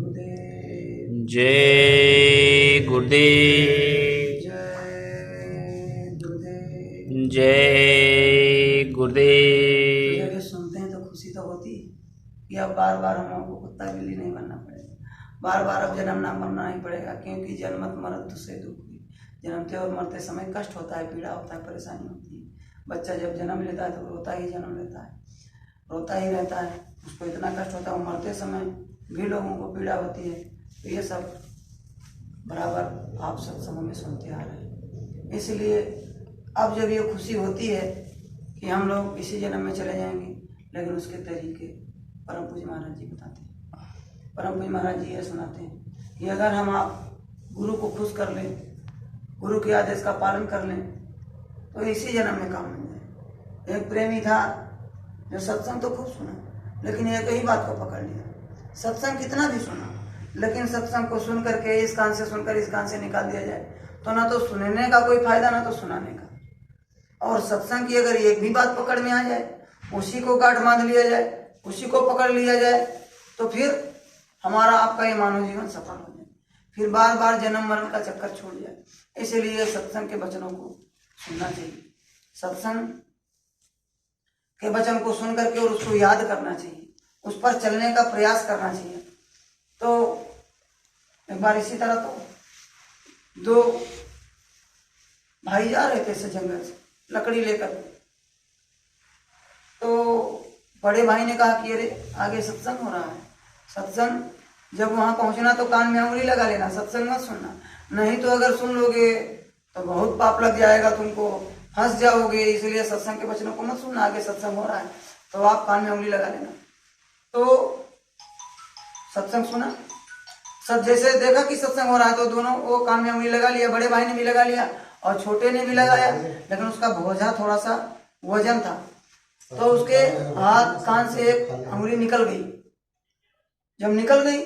गुरुदेव जय गुरुदेव। जय गुरुदेव जय तो गुरुदेव। जब ये सुनते हैं तो खुशी तो होती है कि अब बार बार हम लोगों को कुत्ता बिल्ली नहीं बनना पड़ेगा, बार बार अब जन्म ना मरना नहीं पड़ेगा, क्योंकि जन्मत मरत से दुख हुई। जन्मते और मरते समय कष्ट होता है, पीड़ा होता है, परेशानी होती है। बच्चा जब जन्म लेता है तो रोता ही जन्म लेता है, रोता ही रहता है, उसको इतना कष्ट होता है। और मरते समय भी लोगों को पीड़ा होती है। तो ये सब बराबर आप सत्संगों में सुनते आ रहे हैं। इसलिए अब जब ये खुशी होती है कि हम लोग इसी जन्म में चले जाएंगे, लेकिन उसके तरीके परम पूज्य महाराज जी बताते हैं। परम पूज्य महाराज जी ये सुनाते हैं कि अगर हम आप गुरु को खुश कर लें, गुरु के आदेश का पालन कर लें, तो इसी जन्म में काम मिल जाए। एक प्रेमी था जो सत्संग तो खूब सुना, लेकिन एक ही बात को पकड़ लिया। सत्संग कितना भी सुना, लेकिन सत्संग को सुन करके इस कान से सुनकर इस कान से निकाल दिया जाए तो ना तो सुनने का कोई फायदा, ना तो सुनाने का। और सत्संग की अगर एक भी बात पकड़ में आ जाए, उसी को गांठ बांध लिया जाए, उसी को पकड़ लिया जाए, तो फिर हमारा आपका ये मानव जीवन सफल हो जाए, फिर बार बार जन्म मरण का चक्कर छूट जाए। इसीलिए सत्संग के वचनों को सुनना चाहिए, सत्संग के वचन को सुन करके और उसको याद करना चाहिए, उस पर चलने का प्रयास करना चाहिए। तो एक बार इसी तरह तो दो भाई जा रहे थे ऐसे जंगल से लकड़ी लेकर, तो बड़े भाई ने कहा कि अरे आगे सत्संग हो रहा है, सत्संग जब वहां पहुंचना तो कान में उंगली लगा लेना, सत्संग मत सुनना, नहीं तो अगर सुन लोगे तो बहुत पाप लग जाएगा, तुमको फंस जाओगे, इसलिए सत्संग के वचनों को मत सुनना, आगे सत्संग हो रहा है तो आप कान में उंगली लगा लेना। तो सत्संग सुना, सब जैसे देखा कि सत्संग हो रहा है तो दोनों वो कान में उंगली लगा लिया, बड़े भाई ने भी लगा लिया और छोटे ने भी लगाया, लेकिन उसका बोझा थोड़ा सा वजन था, तो उसके हाथ कान से एक उंगली निकल गई। जब निकल गई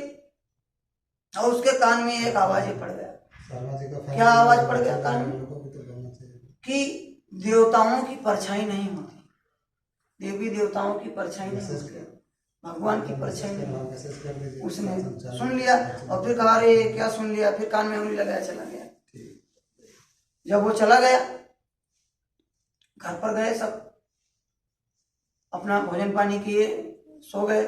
और उसके कान में एक आवाज पड़ गया। क्या आवाज पड़ गया कान में? कि देवताओं की परछाई नहीं होती, देवी देवताओं की परछाई नहीं होती, भगवान की परछाई नहीं। उसने सुन लिया और फिर कहा रे क्या सुन लिया, फिर कान में उंगली लगाया, चला गया। जब वो चला गया, घर पर गए, सब अपना भोजन पानी किए, सो गए।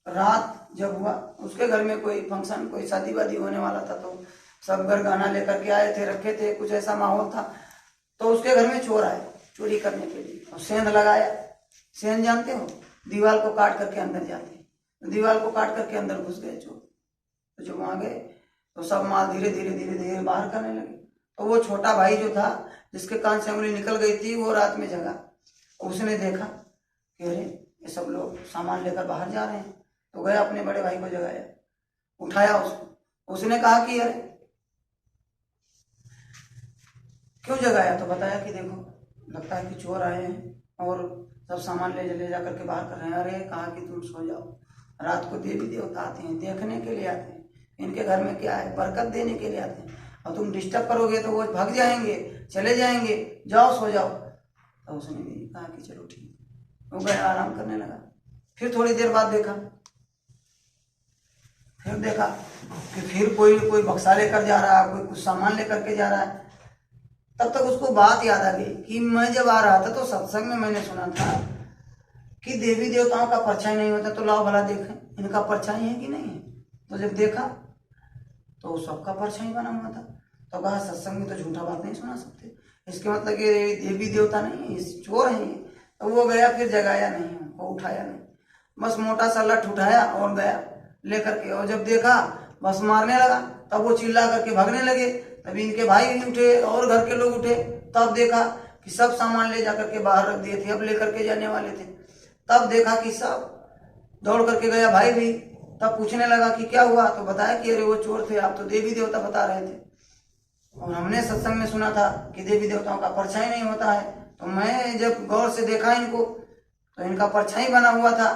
रात जब हुआ, उसके घर में कोई फंक्शन, कोई शादी वादी होने वाला था, तो सब घर गाना लेकर के आए थे, रखे थे, कुछ ऐसा माहौल था। तो उसके घर में चोर आए चोरी करने के लिए, और सेंध लगाया। सेंध जानते हो, दीवार को काट करके अंदर जाते हैं, दीवार को काट करके अंदर घुस गए चोर। तो जब वहां गए तो सब माल धीरे धीरे धीरे धीरे बाहर करने लगे। तो वो छोटा भाई जो था, जिसके कान से उंगली निकल गई थी, वो रात में जगा, उसने देखा कि अरे ये सब लोग सामान लेकर बाहर जा रहे हैं। तो गया, अपने बड़े भाई को जगाया, उठाया उसको। उसने कहा कि अरे क्यों जगाया? तो बताया कि देखो लगता है कि चोर आए हैं और सब सामान ले जा करके बाहर कर रहे हैं। अरे कहा कि तुम सो जाओ, रात को देवी देवता आते हैं, देखने के लिए आते हैं, इनके घर में क्या है, बरकत देने के लिए आते हैं, और तुम डिस्टर्ब करोगे तो वो भाग जाएंगे, चले जाएंगे, जाओ सो जाओ। तो उसने भी कहा कि चलो ठीक है। वो गया, आराम करने लगा। फिर थोड़ी देर बाद देखा, फिर देखा कि फिर कोई बक्सा लेकर जा रहा है, कोई कुछ सामान लेकर के जा रहा है। तब तक उसको बात याद आ गई कि मैं जब आ रहा था तो सत्संग में मैंने सुना था कि देवी देवताओं का परछाई नहीं होता, तो लाओ भला देखें इनका परछाई है कि नहीं है। तो जब देखा तो सबका परछाई बना हुआ था। तो कहा सत्संग में तो झूठा बात नहीं सुना सकते, इसके मतलब कि देवी देवता नहीं है, इस चोर है ये। तो वो गया, फिर जगाया नहीं, वो उठाया नहीं, बस मोटा सा लठ उठाया और गया लेकर के। और जब देखा बस मारने लगा, तब वो चिल्ला करके भागने लगे। तब इनके भाई भी उठे और घर के लोग उठे। तब देखा कि सब सामान ले जाकर के बाहर रख दिए थे, अब लेकर के जाने वाले थे। तब देखा कि सब दौड़ करके गया, भाई भी। तब पूछने लगा कि क्या हुआ? तो बताया कि अरे वो चोर थे, आप तो देवी देवता बता रहे थे, और हमने सत्संग में सुना था कि देवी देवताओं का परछाई नहीं होता है। तो मैं जब गौर से देखा इनको तो इनका परछाई बना हुआ था,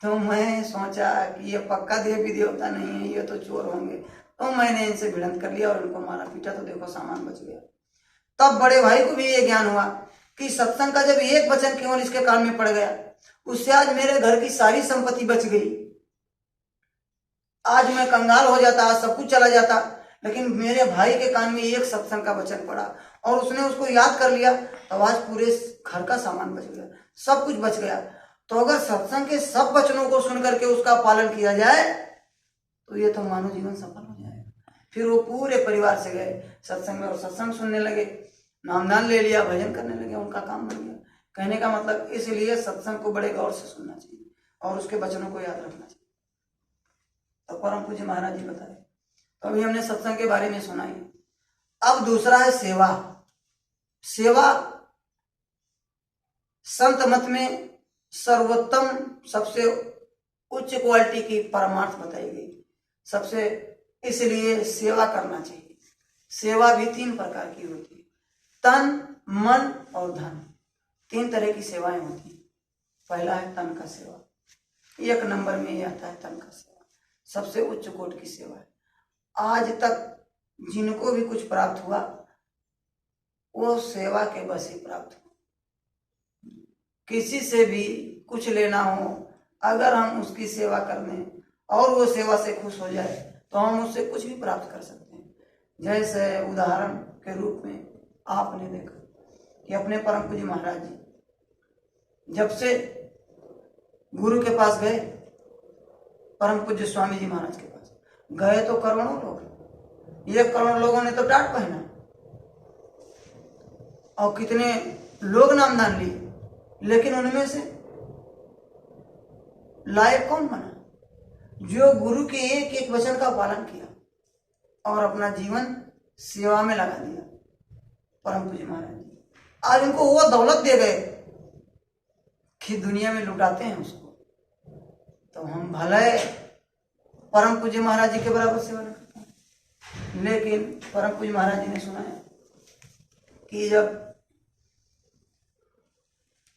तो मैं सोचा कि ये पक्का देवी देवता नहीं है, ये तो चोर होंगे। तो मैंने इनसे भिड़ंत कर लिया और इनको मारा पीटा, तो देखो सामान बच गया। तब बड़े भाई को भी ये ज्ञान हुआ कि सत्संग का जब एक वचन केवल इसके कान में पड़ गया, उससे आज मेरे घर की सारी संपत्ति बच गई। आज मैं कंगाल हो जाता, आज सब कुछ चला जाता, लेकिन मेरे भाई के कान में एक सत्संग का वचन पड़ा और उसने उसको याद कर लिया, तो आज पूरे घर का सामान बच गया, सब कुछ बच गया। तो अगर सत्संग के सब वचनों को सुन करके उसका पालन किया जाए तो ये तो मानव जीवन सफल हो जाएगा। फिर वो पूरे परिवार से गए सत्संग में और सत्संग सुनने लगे, नामदान ले लिया, भजन करने लगे, उनका काम बन गया। कहने का मतलब इसलिए सत्संग को बड़े गौर से सुनना चाहिए और उसके वचनों को याद रखना चाहिए। तो परम पूज्य महाराज जी बताए। तो अभी हमने सत्संग के बारे में सुना ही। अब दूसरा है सेवा। सेवा संत मत में सर्वोत्तम, सबसे उच्च क्वालिटी की परमार्थ बताई गई। सबसे इसलिए सेवा करना चाहिए। सेवा भी 3 प्रकार की होती है, तन, मन और धन। 3 तरह की सेवाएं होती हैं। पहला है तन का सेवा, 1 नंबर में ये आता है तन का सेवा, सबसे उच्च कोटि की सेवा है। आज तक जिनको भी कुछ प्राप्त हुआ वो सेवा के बस ही प्राप्त हुआ। किसी से भी कुछ लेना हो, अगर हम उसकी सेवा कर दें और वो सेवा से खुश हो जाए तो हम उससे कुछ भी प्राप्त कर सकते हैं। जैसे उदाहरण के रूप में आपने देखा कि अपने परम पूज्य महाराज जी जब से गुरु के पास गए, परम पूज्य स्वामी जी महाराज के पास गए, तो करोड़ों लोग, 1 करोड़ लोगों ने तो टाट पहना और कितने लोग नामदान लिए, लेकिन उनमें से लायक कौन बना? जो गुरु के एक एक वचन का पालन किया और अपना जीवन सेवा में लगा दिया। परम पूज्य महाराज जी आज उनको वो दौलत दे गए कि दुनिया में लुटाते हैं उसको। तो हम भले परम पूज्य महाराज जी के बराबर सेवा न करते हैं, लेकिन परम पूज्य महाराज जी ने सुनाया कि जब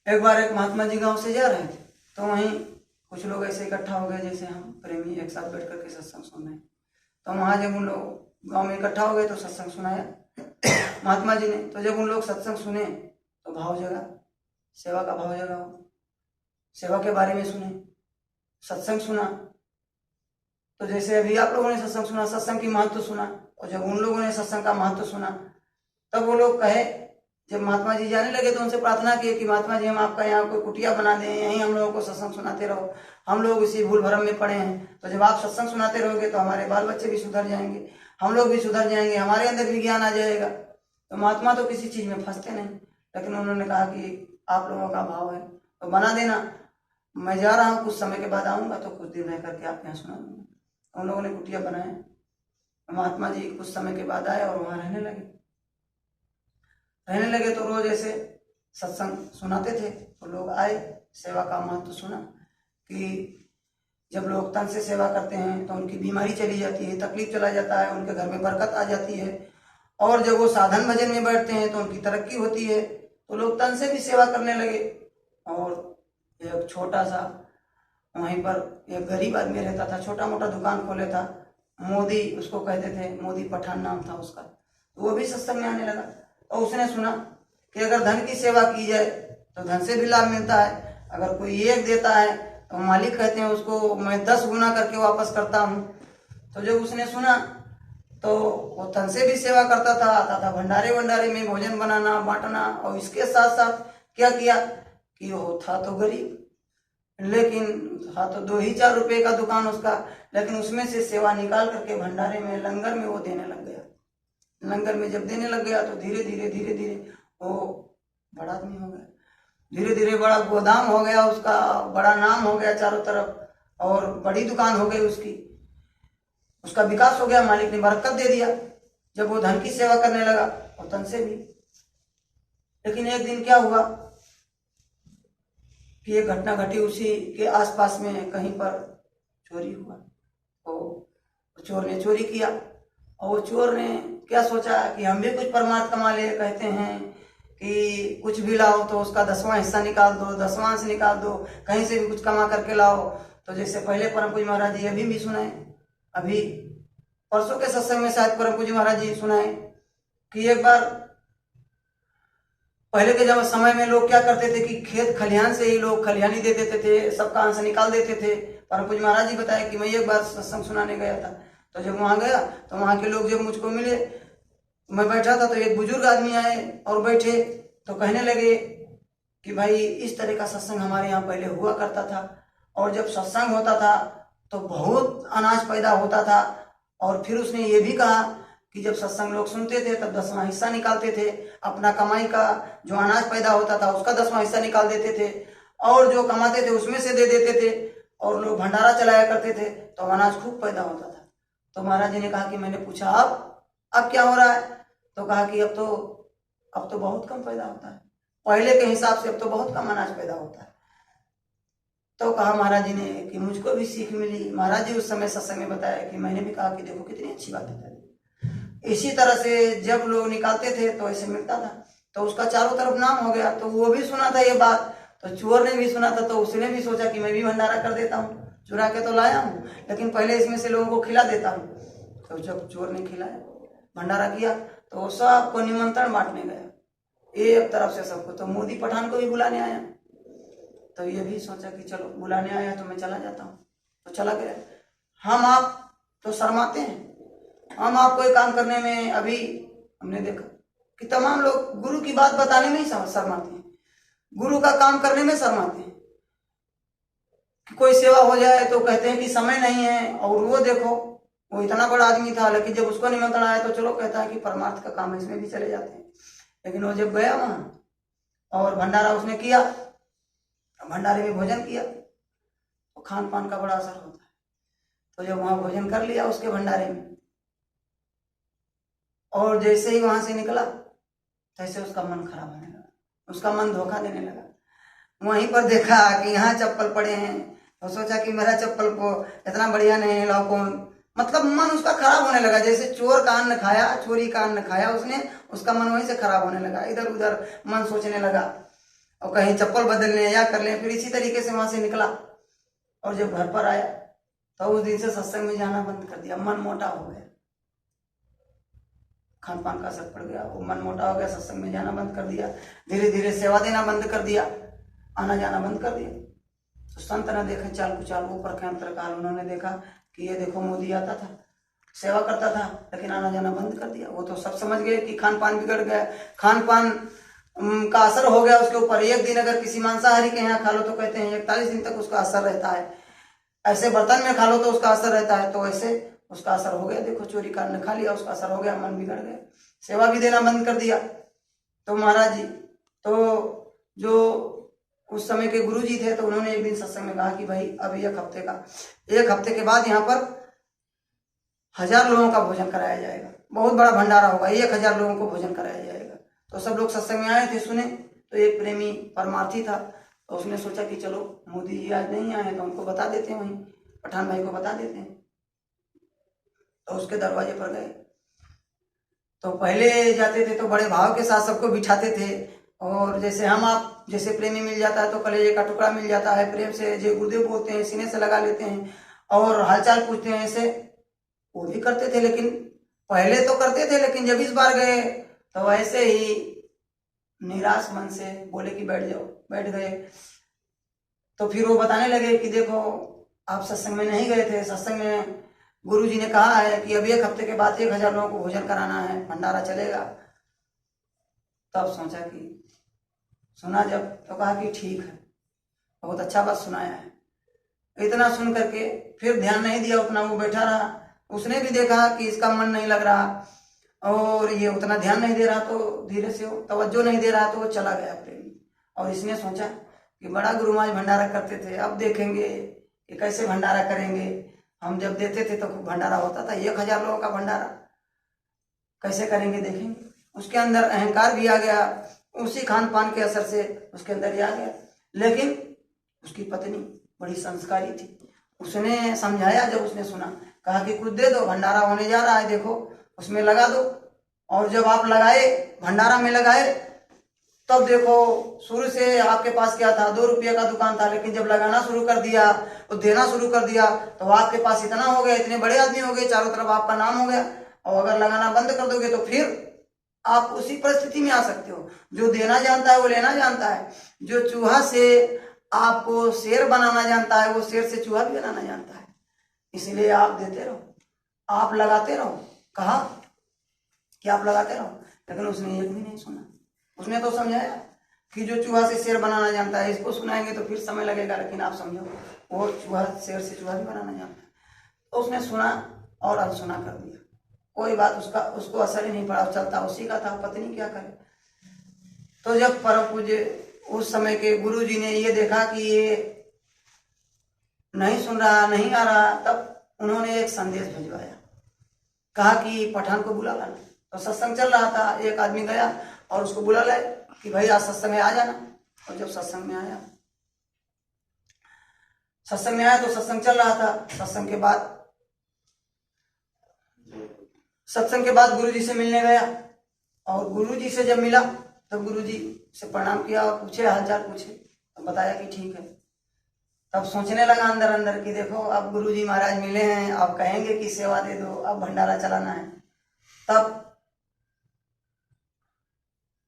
एक बार एक महात्मा जी गांव से जा रहे थे, तो वहीं कुछ लोग ऐसे इकट्ठा हो गए जैसे हम प्रेमी एक साथ बैठ करके सत्संग सुन रहे हैं। तो वहां जब उन लोग गांव में इकट्ठा हो गए तो सत्संग सुनाया महात्मा जी ने। तो जब उन लोग सत्संग सुने तो भाव जगा, सेवा का भाव जगा, सेवा के बारे में सुने, सत्संग सुना। तो जैसे अभी आप लोगों ने सत्संग सुना, सत्संग की महत्व सुना, और जब उन लोगों ने सत्संग का महत्व सुना तब वो लोग कहे, जब महात्मा जी जाने लगे तो उनसे प्रार्थना की कि महात्मा जी हम आपका यहाँ कोई कुटिया बना दें, यहीं हम लोगों को सत्संग सुनाते रहो, हम लोग इसी भूल भरम में पड़े हैं। तो जब आप सत्संग सुनाते रहोगे तो हमारे बाल बच्चे भी सुधर जाएंगे, हम लोग भी सुधर जाएंगे, हमारे अंदर भी ज्ञान आ जाएगा। तो महात्मा तो किसी चीज में फंसते नहीं, लेकिन उन्होंने कहा कि आप लोगों का भाव है तो बना देना, मैं जा रहा हूँ, कुछ समय के बाद आऊंगा तो कुछ दिन रह करके आप यहाँ सुना दूंगा। उन लोगों ने कुटिया बनाया, महात्मा जी कुछ समय के बाद आए और वहां रहने लगे। तो रोज ऐसे सत्संग सुनाते थे, तो लोग आए, सेवा का महत्व सुना कि जब लोग तन से सेवा करते हैं तो उनकी बीमारी चली जाती है, तकलीफ चला जाता है, उनके घर में बरकत आ जाती है, और जब वो साधन भजन में बैठते हैं तो उनकी तरक्की होती है। तो लोग तन से भी सेवा करने लगे। और एक छोटा सा वहीं पर एक गरीब आदमी रहता था, छोटा मोटा दुकान खोले था, मोदी उसको कहते थे, मोदी पठान नाम था उसका। तो वो भी सत्संग में आने लगा। और उसने सुना कि अगर धन की सेवा की जाए तो धन से भी लाभ मिलता है, अगर कोई 1 देता है तो मालिक कहते हैं उसको मैं 10 गुना करके वापस करता हूँ। तो जब उसने सुना तो वो तन से भी सेवा करता था, आता था भंडारे में भोजन बनाना, बांटना, और इसके साथ साथ क्या किया कि वो था तो गरीब, लेकिन था तो 2-4 रुपए का दुकान उसका, लेकिन उसमें से सेवा निकाल करके भंडारे में, लंगर में वो देने लग गया। लंगर में जब देने लग गया तो धीरे धीरे वो बड़ा आदमी हो गया, धीरे धीरे बड़ा गोदाम हो गया उसका, बड़ा नाम हो गया चारों तरफ, और बड़ी दुकान हो गई उसकी, उसका विकास हो गया, मालिक ने बरकत दे दिया जब वो धन की सेवा करने लगा और तन से भी। लेकिन एक दिन क्या हुआ कि एक घटना घटी, उसी के आसपास में कहीं पर चोरी हुआ। तो चोर ने चोरी किया, और वो चोर ने क्या सोचा कि हम भी कुछ परमार्थ कमा ले। कहते हैं कि कुछ भी लाओ तो उसका 10वां हिस्सा निकाल दो, 10वां से निकाल दो, कहीं से भी कुछ कमा करके लाओ। तो जैसे पहले परम पूज्य महाराज जी अभी भी सुनाए, अभी परसों के सत्संग में शायद परम पूज्य महाराज जी सुनाए कि एक बार पहले के जब समय में लोग क्या करते थे कि खेत खलिहान से ही लोग खलिहानी दे देते थे, सबका अंश निकाल देते थे। परम पूज्य महाराज जी बताए कि मैं एक बार सत्संग सुनाने गया था, तो जब वहाँ गया तो वहाँ के लोग जब मुझको मिले, मैं बैठा था तो एक बुजुर्ग आदमी आए और बैठे तो कहने लगे कि भाई इस तरह का सत्संग हमारे यहाँ पहले हुआ करता था, और जब सत्संग होता था तो बहुत अनाज पैदा होता था। और फिर उसने ये भी कहा कि जब सत्संग लोग सुनते थे तब 10वां हिस्सा निकालते थे, अपना कमाई का जो अनाज पैदा होता था उसका 10वां हिस्सा निकाल देते थे, और जो कमाते थे उसमें से दे देते थे, और लोग भंडारा चलाया करते थे तो अनाज खूब पैदा होता था। तो महाराज जी ने कहा कि मैंने पूछा अब क्या हो रहा है? तो कहा कि अब तो बहुत कम पैदा होता है, पहले के हिसाब से अब तो बहुत कम अनाज पैदा होता है। तो कहा महाराज जी ने कि मुझको भी सीख मिली। महाराज जी उस समय सत्संग में बताया कि मैंने भी कहा कि देखो कितनी अच्छी बात है। इसी तरह से जब लोग निकालते थे तो ऐसे मिलता था, तो उसका चारों तरफ नाम हो गया। तो वो भी सुना था ये बात, तो चोर ने भी सुना था, तो उसने भी सोचा कि मैं भी भंडारा कर देता हूँ, चुरा के तो लाया हूँ लेकिन पहले इसमें से लोगों को खिला देता हूँ। तो जब चोर ने खिलाया, भंडारा किया, तो सबको निमंत्रण बांटने गया एक तरफ से सबको। तो मोदी पठान को भी बुलाने आया, तो ये भी सोचा कि चलो बुलाने आया तो मैं चला जाता हूँ, तो चला गया। हम आप तो शर्माते हैं, हम आप कोई काम करने में अभी हमने देखा कि तमाम लोग गुरु की बात बताने में ही शर्माते हैं, गुरु का काम करने में शर्माते हैं। कि कोई सेवा हो जाए तो कहते हैं कि समय नहीं है, और वो देखो वो इतना बड़ा आदमी था लेकिन जब उसको निमंत्रण आया तो चलो कहता है कि परमार्थ का काम है, इसमें भी चले जाते हैं। लेकिन वो जब गया वहां और भंडारा उसने किया, भंडारे में भोजन किया, तो खान पान का बड़ा असर होता है। तो जब वहां भोजन कर लिया उसके भंडारे में, और जैसे ही वहां से निकला तैसे उसका मन खराब होने लगा, उसका मन धोखा देने लगा। वहीं पर देखा कि यहाँ चप्पल पड़े हैं, तो सोचा कि मेरा चप्पल को इतना बढ़िया नहीं लाओ कौन, मतलब मन उसका खराब होने लगा। जैसे चोर का अन्न खाया, चोरी का अन्न खाया उसने, उसका मन वहीं से खराब होने लगा, इधर उधर मन सोचने लगा और कहीं चप्पल बदल लें या कर लें। फिर इसी तरीके से वहां से निकला, और जब घर पर आया तो उस दिन से सत्संग में जाना बंद कर दिया। मन मोटा हो गया, खान पान का असर पड़ गया, वो मन मोटा हो गया, सत्संग में जाना बंद कर दिया, धीरे धीरे सेवा देना बंद कर दिया, आना जाना बंद कर दिया। तो संत ने देखे चाल कुचाल, ऊपर के अंतरकाल, उन्होंने देखा कि ये देखो मोदी आता था, सेवा करता था, लेकिन आना जाना बंद कर दिया। वो तो सब समझ गए कि खान पान बिगड़ गया, खान पान का असर हो गया उसके ऊपर। एक दिन अगर किसी मांसाहारी के यहाँ खा लो तो कहते हैं 41 दिन तक उसका असर रहता है, ऐसे बर्तन में खा लो तो उसका असर रहता है। तो ऐसे उसका असर हो गया, देखो चोरी का अन्न खा लिया, उसका असर हो गया, मन बिगड़ गया, सेवा भी देना बंद कर दिया। तो महाराज जी तो जो उस समय के गुरु जी थे, तो उन्होंने एक दिन सत्संग में कहा कि भाई अब एक हफ्ते के बाद यहाँ पर 1000 लोगों का भोजन कराया जाएगा, बहुत बड़ा भंडारा होगा, 1000 लोगों को भोजन कराया जाएगा। तो सब लोग सत्संग में आए थे, सुने। तो एक प्रेमी परमार्थी था, तो उसने सोचा कि चलो मोदी जी आज नहीं आए तो उनको बता देते हैं, वहीं पठान भाई को बता देते हैं। तो उसके दरवाजे पर गए, तो पहले जाते थे तो बड़े भाव के साथ सबको बिठाते थे, और जैसे हम आप जैसे प्रेमी मिल जाता है तो कलेजे का टुकड़ा मिल जाता है, प्रेम से जय गुरुदेव बोलते हैं, सीने से लगा लेते हैं और हालचाल पूछते हैं, ऐसे वो भी करते थे। लेकिन पहले तो करते थे, लेकिन जब इस बार गए तो ऐसे ही निराश मन से बोले कि बैठ जाओ, बैठ गए। तो फिर वो बताने लगे कि देखो आप सत्संग में नहीं गए थे, सत्संग में गुरु जी ने कहा है कि अब एक हफ्ते के बाद 1000 लोगों को भोजन कराना है, भंडारा चलेगा। तब सोचा कि सुना जब, तो कहा कि ठीक है, बहुत अच्छा बात सुनाया है। इतना सुन करके फिर ध्यान नहीं दिया उतना, वो बैठा रहा। उसने भी देखा कि इसका मन नहीं लग रहा और ये उतना ध्यान नहीं दे रहा, तो धीरे से तवज्जो नहीं दे रहा, तो वो चला गया प्रेमी। और इसने सोचा कि बड़ा गुरु महाराज भंडारा करते थे, अब देखेंगे कि कैसे भंडारा करेंगे। हम जब देते थे तो खूब भंडारा होता था, 1000 लोगों का भंडारा कैसे करेंगे देखेंगे। उसके अंदर अहंकार भी आ गया, उसी खान पान के असर से उसके अंदर ही आ गया। लेकिन उसकी पत्नी बड़ी संस्कारी थी, उसने समझाया। जब उसने सुना, कहा कि कुछ दे दो, भंडारा होने जा रहा है, देखो उसमें लगा दो। और जब आप लगाए, भंडारा में लगाए, तब देखो शुरू से आपके पास क्या था, 2 रुपये का दुकान था, लेकिन जब लगाना शुरू कर दिया तो देना शुरू कर दिया, तो आपके पास इतना हो गया, इतने बड़े आदमी हो गए, चारों तरफ आपका नाम हो गया। और अगर लगाना बंद कर दोगे तो फिर आप उसी परिस्थिति में आ सकते हो। जो देना जानता है वो लेना जानता है, जो चूहा से आपको शेर बनाना जानता है, वो शेर से चूहा भी बनाना जानता है। इसलिए आप देते रहो, आप लगाते रहो। कहा कि आप लगाते रहो, लेकिन उसने एक भी नहीं सुना। उसने तो समझाया कि जो चूहा से शेर बनाना जानता है, इसको सुनाएंगे तो फिर समय लगेगा, लेकिन आप समझो वो चूहा शेर से चूहा भी बनाना जानता है। तो उसने सुना और अनसुना कर दिया, कोई बात उसको असर ही नहीं पड़ा, चलता उसी का था, पत्नी क्या करे। तो जब परम पूज्य उस समय के गुरु जी ने ये देखा कि ये नहीं सुन रहा, नहीं आ रहा, तब उन्होंने एक संदेश भिजवाया, कहा कि पठान को बुला लाना। तो सत्संग चल रहा था, एक आदमी गया और उसको बुला लाए कि भाई आज सत्संग में आ जाना। और जब सत्संग में आया तो सत्संग चल रहा था। सत्संग के बाद गुरु जी से मिलने गया, और गुरु जी से जब मिला तब गुरु जी से प्रणाम किया और पूछे, हालचाल पूछे, तो बताया कि ठीक है। तब सोचने लगा अंदर अंदर कि देखो अब गुरु जी महाराज मिले हैं, अब कहेंगे कि सेवा दे दो, अब भंडारा चलाना है। तब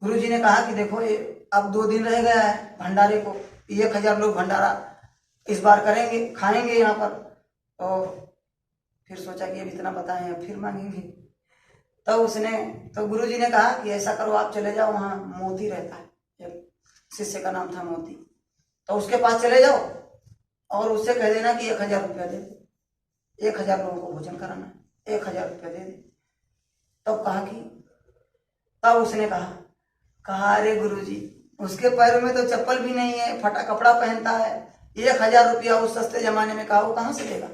गुरु जी ने कहा कि देखो ये अब 2 दिन रह गया है भंडारे को, 1000 लोग भंडारा इस बार करेंगे, खाएंगे यहाँ पर। तो फिर सोचा कि अब इतना बताएं, अब फिर मांगेंगे। तो गुरु जी ने कहा कि ऐसा करो, आप चले जाओ, वहाँ मोती रहता है, एक शिष्य का नाम था मोती, तो उसके पास चले जाओ और उससे कह देना कि 1000 रुपया दे दे, 1000 लोगों को भोजन कराना है, 1000 रुपया दे दे। तब उसने कहा अरे गुरु जी, उसके पैरों में तो चप्पल भी नहीं है, फटा कपड़ा पहनता है, 1000 रुपया उस सस्ते जमाने में, कहा वो कहाँ से देगा,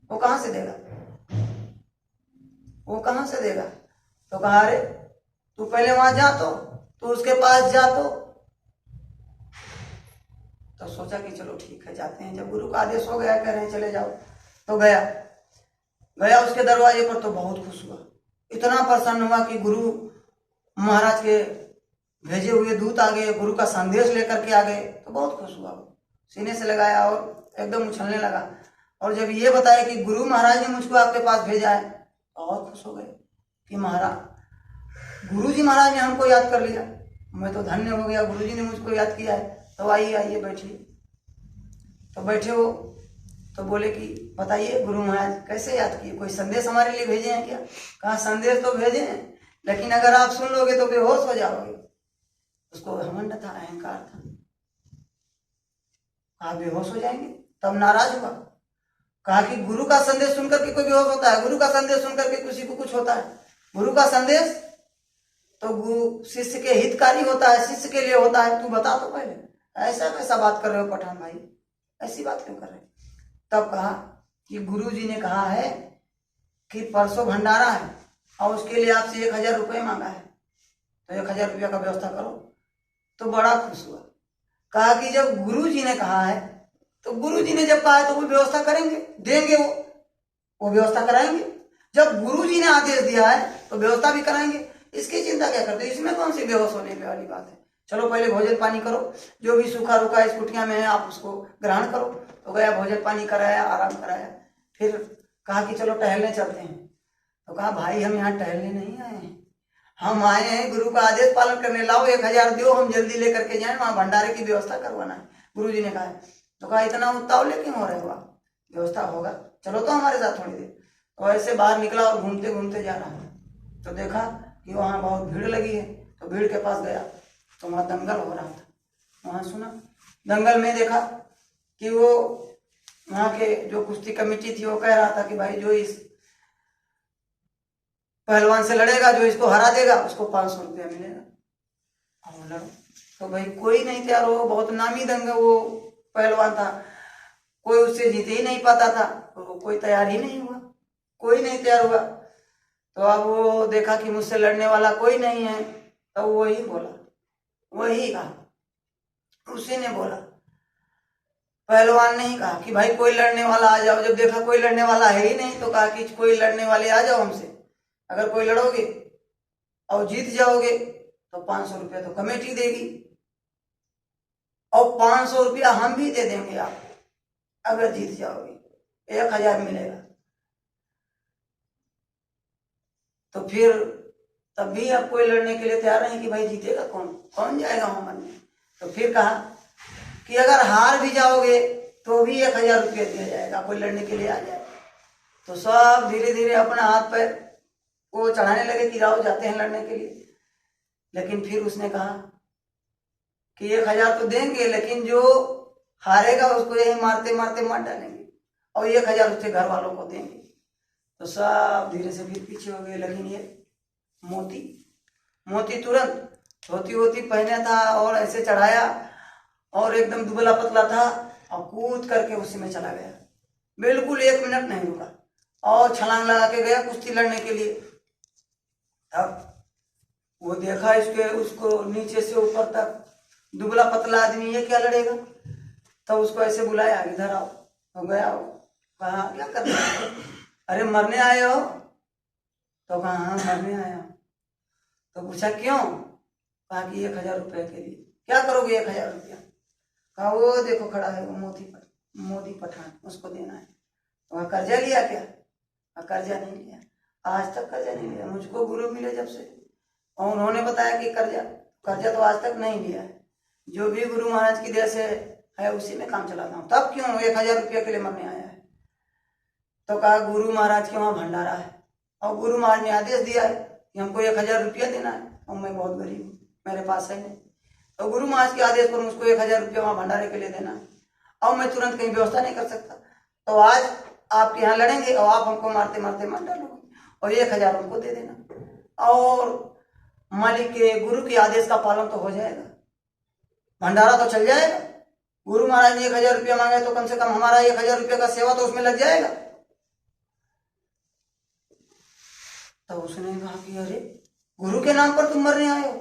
वो कहाँ से देगा। तो कहा अरे तू पहले वहां जा, तो उसके पास जा। तो सोचा कि चलो ठीक है जाते हैं। जब गुरु का आदेश हो गया, कह रहे हैं चले जाओ, तो गया उसके दरवाजे पर। तो बहुत खुश हुआ, इतना प्रसन्न हुआ कि गुरु महाराज के भेजे हुए दूत आ गए, गुरु का संदेश लेकर के आ गए। तो बहुत खुश हुआ, सीने से लगाया और एकदम उछलने लगा। और जब ये बताया कि गुरु महाराज ने मुझको आपके पास भेजा है, तो और खुश हो गए कि महाराज, गुरु जी महाराज ने हमको याद कर लिया, मैं तो धन्य हो गया, गुरु जी ने मुझको याद किया है। तो आइए बैठिए। तो बैठे हो तो बोले कि बताइए गुरु महाराज कैसे याद किए, कोई संदेश हमारे लिए भेजे हैं क्या। कहा संदेश तो भेजे हैं, लेकिन अगर आप सुन लोगे तो बेहोश हो जाओगे। उसको घमंड था, अहंकार था, कहा बेहोश हो जाएंगे। तब नाराज हुआ, कहा कि गुरु का संदेश सुनकर के कोई बेहोश होता है, गुरु का संदेश सुनकर के किसी को कुछ होता है। गुरु का संदेश तो गुरु शिष्य के हितकारी होता है, शिष्य के लिए होता है। तू बता तो पहले, ऐसा कैसा बात कर रहे हो पठान भाई, ऐसी बात क्यों कर रहे। तब कहा कि गुरु जी ने कहा है कि परसों भंडारा है और उसके लिए आपसे 1000 रुपये मांगा है, तो 1000 रुपया का व्यवस्था करो। तो बड़ा खुश हुआ, कहा कि जब गुरु जी ने कहा है, तो गुरु जी ने जब कहा है तो वो व्यवस्था करेंगे, देंगे, वो व्यवस्था कराएंगे। जब गुरु जी ने आदेश दिया है तो व्यवस्था भी कराएंगे, इसकी चिंता क्या करते, इसमें कौन सी बेहोश होने वाली बात है। चलो पहले भोजन पानी करो, जो भी सूखा रुखा इस कुटिया में है आप उसको ग्रहण करो। तो गया, भोजन पानी कराया, आराम कराया। फिर कहा कि चलो टहलने चलते हैं। तो कहा भाई हम यहाँ टहलने नहीं आए हैं, हम आए हैं गुरु का आदेश पालन करने। लाओ 1000 दो, हम जल्दी लेकर के जाए, वहां भंडारे की व्यवस्था करवाना है, गुरु जी ने कहा है। तो कहा इतना उतावले क्यों हो रहे हो आप, व्यवस्था होगा, चलो तो हमारे साथ थोड़ी देर। तो ऐसे बाहर निकला और घूमते घूमते जा रहा है। तो देखा कि वहां बहुत भीड़ लगी है, तो भीड़ के पास गया तो वहां दंगल हो रहा था। वहां सुना, दंगल में देखा कि वो वहां के जो कुश्ती कमेटी थी वो कह रहा था कि भाई जो इस पहलवान से लड़ेगा, जो इसको हरा देगा, उसको 500 रुपया मिलेगा और लड़ो। तो भाई कोई नहीं तैयार हो, बहुत नामी दंगल वो पहलवान था, कोई उससे जीत ही नहीं पाता था, तो कोई तैयार ही नहीं हुआ, कोई नहीं तैयार हुआ। तो अब वो देखा कि मुझसे लड़ने वाला कोई नहीं है, तो वही बोला, वही कहा, उसी ने बोला, पहलवान नहीं कहा कि भाई कोई लड़ने वाला आ जाओ। जब देखा कोई लड़ने वाला है ही नहीं, तो कहा कि कोई लड़ने वाले आ जाओ हमसे, अगर कोई लड़ोगे और जीत जाओगे तो 500 रुपया तो कमेटी देगी और 500 रुपया हम भी दे देंगे आप, अगर जीत जाओगे 1000 मिलेगा। तो फिर तब भी अब कोई लड़ने के लिए तैयार नहीं कि भाई जीतेगा कौन, कौन जाएगा वहां मरने। तो फिर कहा कि अगर हार भी जाओगे तो भी 1000 रुपया दिया जाएगा, कोई लड़ने के लिए आ जाए। तो सब धीरे धीरे अपना हाथ पैर को चढ़ाने लगे कि राव जाते हैं लड़ने के लिए। लेकिन फिर उसने कहा कि 1000 तो देंगे, लेकिन जो हारेगा उसको यही मारते मारते मार डालेंगे, और 1000 उसके घर वालों को देंगे। तो सब धीरे से फिर पीछे हो गए। लेकिन ये मोती तुरंत धोती वोती पहने था और ऐसे चढ़ाया, और एकदम दुबला पतला था, और कूद करके उसी में चला गया। बिल्कुल 1 मिनट नहीं रुका, और छलांग लगा के गया कुश्ती लड़ने के लिए। अब वो देखा उसको नीचे से ऊपर तक दुबला पतला आदमी, ये क्या लड़ेगा। तो उसको ऐसे बुलाया, इधर आओ। तो गया, कहा क्या कर रहे हो? अरे मरने आए हो? तो कहा हाँ मरने आया। तो पूछा क्यों? कहा कि 1000 रुपये के लिए। क्या करोगे 1000 रुपया? कहा वो देखो खड़ा है वो मोदी पठान, उसको देना है। वहाँ कर्जा लिया क्या? कर्जा नहीं लिया, आज तक कर्जा नहीं लिया। मुझको गुरु मिले जब से, और उन्होंने बताया कि कर्जा तो आज तक नहीं लिया है। जो भी गुरु महाराज की दया से है उसी में काम चलाता हूँ। तब क्यों 1000 रुपया के लिए मरने आया है? तो कहा गुरु महाराज के वहाँ भंडारा है, और गुरु महाराज ने आदेश दिया है कि हमको 1000 रुपया देना है, और मैं बहुत गरीब हूँ, मेरे पास है नहीं। तो गुरु महाराज के आदेश पर मुझको 1000 रुपया वहाँ भंडारे के लिए देना है, और मैं तुरंत कहीं व्यवस्था नहीं कर सकता। तो आज आपके यहाँ लड़ेंगे और आप हमको मारते मारते मार डालोगे, और 1000 हमको दे देना, और मालिक के गुरु के आदेश का पालन तो हो जाएगा, भंडारा तो चल जाएगा। गुरु महाराज ने 1000 रुपया मांगे तो कम से कम हमारा 1000 रुपया का सेवा तो उसमें लग जाएगा। तो उसने कहा कि अरे गुरु के नाम पर तुम मरने आए हो?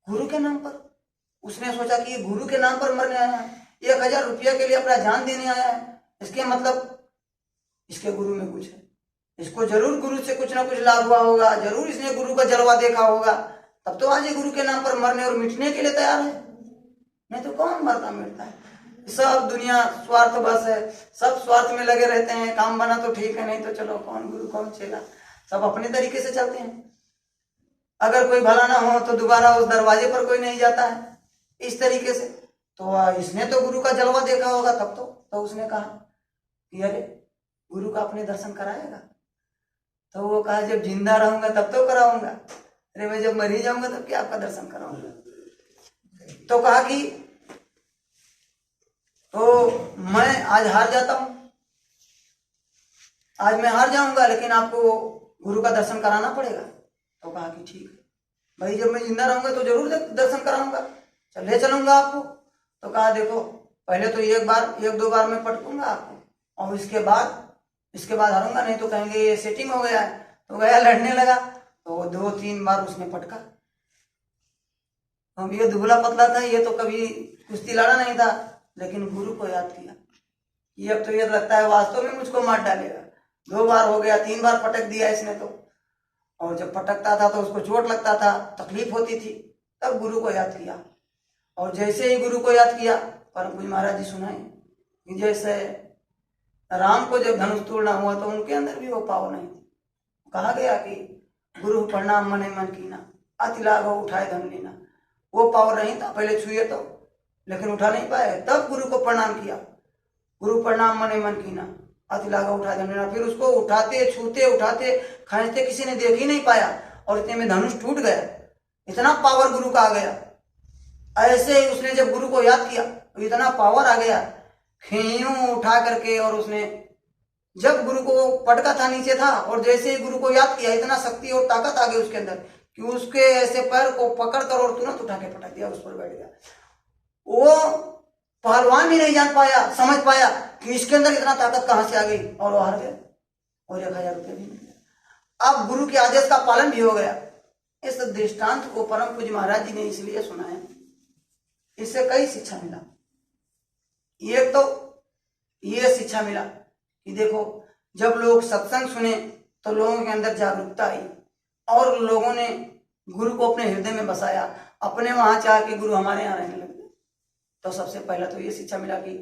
गुरु के नाम पर? उसने सोचा कि ये गुरु के नाम पर मरने आया है, 1000 रुपया के लिए अपना जान देने आया है, इसके मतलब इसके गुरु में कुछ है, इसको जरूर गुरु से कुछ ना कुछ लाभ हुआ होगा, जरूर इसने गुरु का जलवा देखा होगा, तब तो आज ये गुरु के नाम पर मरने और मिटने के लिए तैयार है। नहीं तो कौन मरता मिटता है? सब दुनिया स्वार्थ बस है, सब स्वार्थ में लगे रहते हैं। काम बना तो ठीक है, नहीं तो चलो कौन गुरु कौन चेला, सब अपने तरीके से चलते हैं। अगर कोई भला ना हो तो दोबारा उस दरवाजे पर कोई नहीं जाता है, इस तरीके से। तो इसने तो गुरु का जलवा देखा होगा तब तो उसने कहा कि अरे गुरु का अपने दर्शन कराएगा? तो वो कहा जब जिंदा रहूंगा तब तो कराऊंगा, अरे मैं जब मर ही जाऊंगा तब क्या आपका दर्शन कराऊंगा। तो कहा कि तो मैं आज हार जाता हूं, आज मैं हार जाऊंगा, लेकिन आपको गुरु का दर्शन कराना पड़ेगा। तो कहा कि ठीक है भाई, जब मैं जिंदा रहूंगा तो जरूर दर्शन कराऊंगा, चले चलूंगा आपको। तो कहा देखो पहले तो एक दो बार मैं पटकूंगा आपको, और इसके बाद हारूंगा, नहीं तो कहेंगे ये सेटिंग हो गया है। तो गया लड़ने लगा, तो 2-3 बार उसने पटका। अब ये दुबला पतला था, ये तो कभी कुश्ती लड़ा नहीं था, लेकिन गुरु को याद किया। ये अब तो ये लगता है वास्तव में मुझको मार डालेगा। 2 बार हो गया, 3 बार पटक दिया इसने तो, और जब पटकता था तो उसको चोट लगता था, तकलीफ होती थी। तब गुरु को याद किया, और जैसे ही गुरु को याद किया, परम पूज्य महाराज जी सुनाए कि जैसे राम को जब धनुष तोड़ना हुआ तो उनके अंदर भी वो पावर नहीं थी। कहा गया कि गुरु प्रणाम मने मन कीना, अति लाघव उठाए धन लीना। वो पावर नहीं था, पहले छुए तो लेकिन उठा नहीं पाए, तब गुरु को प्रणाम किया। गुरु प्रणाम मने मन कीना, अति लाघव उठाए धन लीना। फिर उसको उठाते छूते उठाते खींचते किसी ने देख ही नहीं पाया, और इतने में धनुष टूट गया। इतना पावर गुरु का आ गया। ऐसे ही उसने जब गुरु को याद किया तो इतना पावर आ गया, यूं उठा करके, और उसने जब गुरु को पटका था नीचे था, और जैसे ही गुरु को याद किया, इतना शक्ति और ताकत आ गई उसके अंदर कि उसके ऐसे पैर को पकड़ कर और तुरंत उठा के पटक दिया, उस पर बैठ गया। वो पहलवान भी नहीं जान पाया, समझ पाया कि इसके अंदर इतना ताकत कहां से आ गई, और वो हार गया, और 1000 रुपये भी मिल गया। अब गुरु के आदेश का पालन भी हो गया। इस दृष्टांत को परम पूज्य महाराज जी ने इसलिए सुनाया, इससे कई शिक्षा मिला। एक तो ये शिक्षा मिला कि देखो जब लोग सत्संग सुने तो लोगों के अंदर जागरूकता आई, और लोगों ने गुरु को अपने हृदय में बसाया, अपने वहां चाह के गुरु हमारे यहाँ रहने लगे। तो सबसे पहला तो ये शिक्षा मिला कि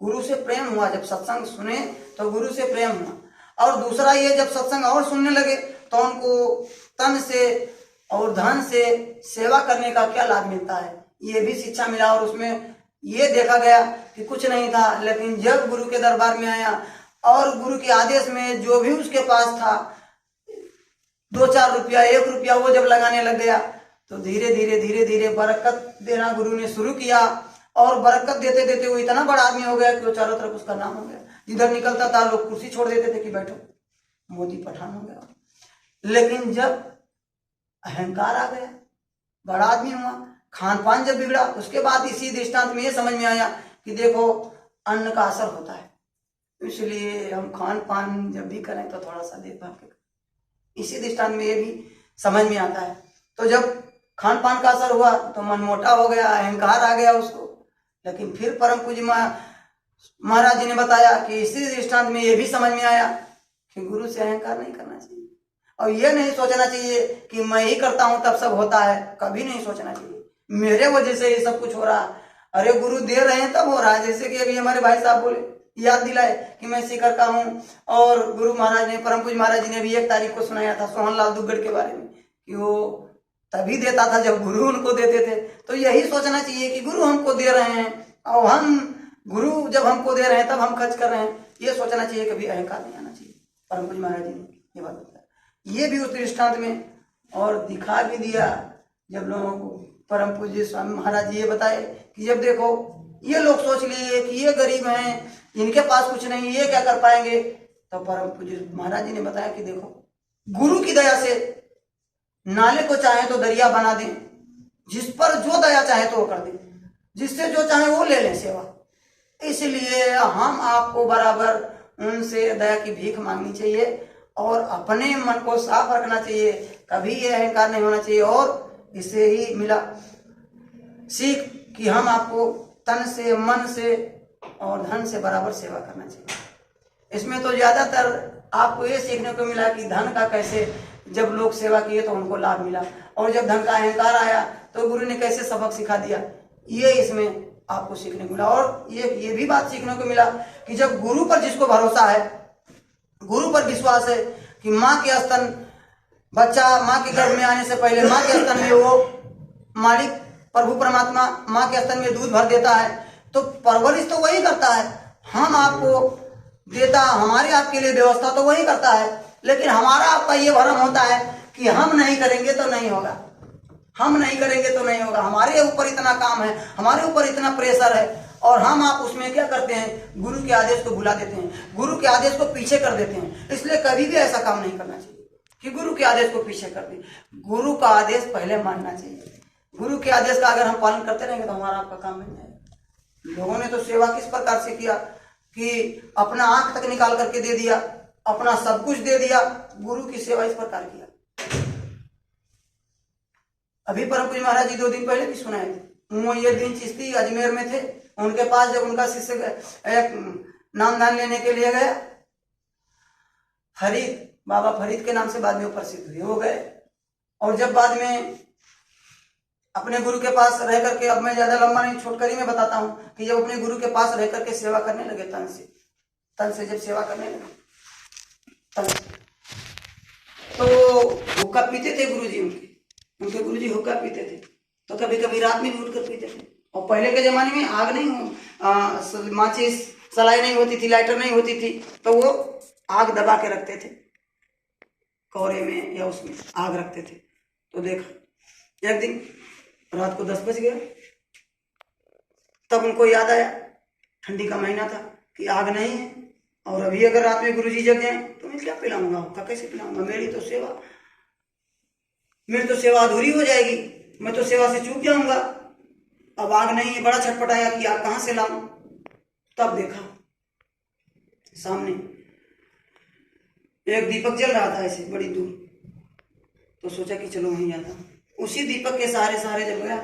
गुरु से प्रेम हुआ, जब सत्संग सुने तो गुरु से प्रेम हुआ। और दूसरा ये, जब सत्संग और सुनने लगे तो उनको तन से और धन से सेवा करने का क्या लाभ मिलता है, ये भी शिक्षा मिला। और उसमें ये देखा गया कि कुछ नहीं था, लेकिन जब गुरु के दरबार में आया और गुरु के आदेश में जो भी उसके पास था 2-4 रुपया 1 रुपया वो जब लगाने लग गया तो धीरे धीरे बरकत देना गुरु ने शुरू किया। और बरकत देते देते वो इतना बड़ा आदमी हो गया कि वो चारों तरफ उसका नाम हो गया। जिधर निकलता था लोग कुर्सी छोड़ देते थे कि बैठो, मोदी पठान हो गया। लेकिन जब अहंकार आ गया, बड़ा आदमी हुआ, खान पान जब बिगड़ा, उसके बाद इसी दृष्टांत में ये समझ में आया कि देखो अन्न का असर होता है, इसलिए हम खान पान जब भी करें तो थोड़ा सा देखभाल करें। इसी दृष्टांत में ये भी समझ में आता है। तो जब खान पान का असर हुआ तो मन मोटा हो गया, अहंकार आ गया उसको। लेकिन फिर परम पूज्य महाराज जी ने बताया कि इसी दृष्टांत में ये भी समझ में आया कि गुरु से अहंकार नहीं करना चाहिए और ये नहीं सोचना चाहिए कि मैं ही करता हूं तब सब होता है। कभी नहीं सोचना चाहिए मेरे वजह से ये सब कुछ हो रहा है। अरे गुरु दे रहे हैं तब हो रहा है। जैसे कि अभी हमारे भाई साहब बोले, याद दिलाए कि मैं शिखर का हूँ, और गुरु महाराज ने, परम पूज्य महाराज जी ने भी 1 तारीख को सुनाया था सोहनलाल दुग्गड़ के बारे में कि वो तभी देता था जब गुरु उनको देते थे। तो यही सोचना चाहिए कि गुरु हमको दे रहे हैं और हम गुरु जब हमको दे रहे हैं तब हम खर्च कर रहे हैं। ये सोचना चाहिए, कभी अहंकार नहीं आना चाहिए। परम पूज्य महाराज जी ने ये बात बताया। ये भी उस दृष्टांत में और दिखा भी दिया जब लोगों को परम पूज्य स्वामी महाराज जी ये बताए कि जब देखो ये लोग सोच लिए कि ये गरीब हैं, इनके पास कुछ नहीं, ये क्या कर पाएंगे। तो परम पूज्य महाराज जी ने बताया कि देखो गुरु की दया से नाले को चाहे तो दरिया बना दें, जिस पर जो दया चाहे तो वो कर दें, जिससे जो चाहे वो ले लें सेवा। इसलिए हम आपको बराबर उनसे दया की भीख मांगनी चाहिए और अपने मन को साफ रखना चाहिए। कभी ये अहंकार नहीं होना चाहिए। और इससे ही मिला सीख कि हम आपको तन से, मन से और धन से बराबर सेवा करना चाहिए। इसमें तो ज्यादातर आपको ये सीखने को मिला कि धन का कैसे जब लोग सेवा किए तो उनको लाभ मिला, और जब धन का अहंकार आया तो गुरु ने कैसे सबक सिखा दिया, ये इसमें आपको सीखने को मिला। और ये भी बात सीखने को मिला कि जब गुरु पर जिसको भरोसा है, गुरु पर विश्वास है कि माँ के स्तन, बच्चा माँ के गर्भ में आने से पहले माँ के स्तन में वो मालिक प्रभु परमात्मा माँ के स्तन में दूध भर देता है, तो परवरिश तो वही करता है, हम आपको देता, हमारे आपके लिए व्यवस्था तो वही करता है। लेकिन हमारा आपका ये भरम होता है कि हम नहीं करेंगे तो नहीं होगा, हम नहीं करेंगे तो नहीं होगा, हमारे ऊपर इतना काम है, हमारे ऊपर इतना प्रेशर है, और हम आप उसमें क्या करते हैं, गुरु के आदेश को भुला देते हैं, गुरु के आदेश को पीछे कर देते हैं। इसलिए कभी भी ऐसा काम नहीं करना चाहिए कि गुरु के आदेश को पीछे कर दे। गुरु का आदेश पहले मानना चाहिए। गुरु के आदेश का अगर हम पालन करते रहेंगे तो हमारा आपका काम बन जाएगा। लोगों ने तो सेवा किस प्रकार से किया कि अपना आंख तक निकाल करके दे दिया, अपना सब कुछ दे दिया। गुरु की सेवा इस प्रकार किया। अभी परम पूज्य महाराज जी 2 दिन पहले भी सुनाए थे। मुईनुद्दीन चिश्ती अजमेर में थे, उनके पास जब उनका शिष्य एक नामदान लेने के लिए गया, फरीद, बाबा फरीद के नाम से बाद में वो प्रसिद्ध हुए, वो गए। और जब बाद में अपने गुरु के पास रह करके, अब मैं ज्यादा लंबा नहीं, छोटकरी में बताता हूँ कि जब अपने गुरु के पास रह करके सेवा करने लगे, तन से जब सेवा करने लगे, तन से, तो हुक्का पीते थे गुरु जी, उनके गुरु जी हुक्का पीते थे, तो कभी कभी रात में भी उठकर पीते थे। और पहले के जमाने में आग नहीं हो, माचिस सलाई नहीं होती थी, लाइटर नहीं होती थी, तो वो आग दबा के रखते थे, कोहरे में या उसमें आग रखते थे। तो देखा एक दिन रात को 10 बज गया, तब उनको याद आया, ठंडी का महीना था, कि आग नहीं है और अभी अगर रात में गुरुजी जग जाए तो मैं क्या पिलाऊंगा, हुक्का कैसे पिलाऊंगा, मेरी तो सेवा अधूरी हो जाएगी, मैं तो सेवा से चूक जाऊंगा। अब आग नहीं है, बड़ा छटपटाया कि आग कहां से लाऊं। तब देखा सामने एक दीपक जल रहा था ऐसे बड़ी दूर, तो सोचा कि चलो वहीं जाता हूं। उसी दीपक के सहारे जब गया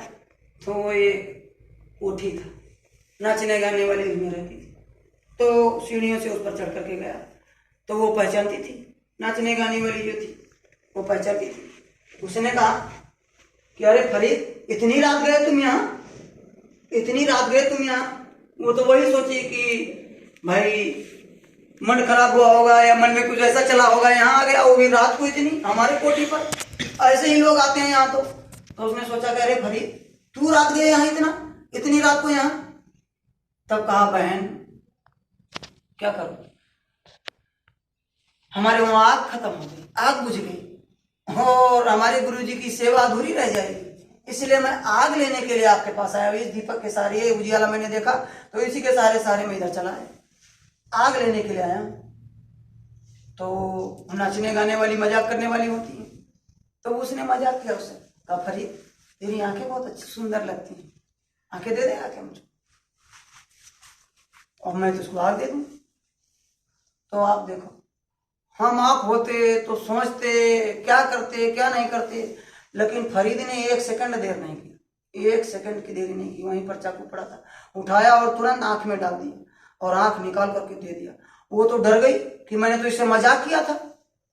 तो वो एक कोठी था, नाचने गाने वाली उसमें रहती थी, तो सीढ़ियों से उस पर चढ़ करके गया, तो वो पहचानती थी, नाचने गाने वाली जो थी वो पहचानती थी। उसने कहा कि अरे फरीद, इतनी रात गए तुम यहाँ, इतनी रात गए तुम यहाँ। वो तो वही सोची कि भाई मन खराब हुआ होगा या मन में कुछ ऐसा चला होगा, यहाँ आ गया, वो भी रात को इतनी, हमारे कोठी पर ऐसे ही लोग आते हैं यहाँ। तो उसने सोचा कि अरे फरीद, तू रात गए यहाँ इतनी रात को यहाँ, तब कहा बहन क्या करूं, हमारे वहां आग खत्म हो गई, आग बुझ गई और हमारे गुरुजी की सेवा अधूरी रह जाएगी, इसलिए मैं आग लेने के लिए आपके पास आया। इस दीपक के सारे ये उजियाला मैंने देखा तो इसी के सारे मैं इधर चला है, आग लेने के लिए आया। तो नाचने गाने वाली मजाक करने वाली होती है, तो उसने मजाक किया उससे, कहा फरीद तेरी आंखें बहुत अच्छी सुंदर लगती हैं, आंखें दे दे आके मुझे और मैं तुझको आग दे दूं। तो आप देखो, हम आप होते तो सोचते क्या करते क्या नहीं करते, लेकिन फरीद ने 1 सेकंड देर नहीं की, 1 सेकंड की देरी नहीं की। वहीं पर चाकू पड़ा था, उठाया और तुरंत आंख में डाल दिया और आंख निकाल करके दे दिया। वो तो डर गई कि मैंने तो इससे मजाक किया था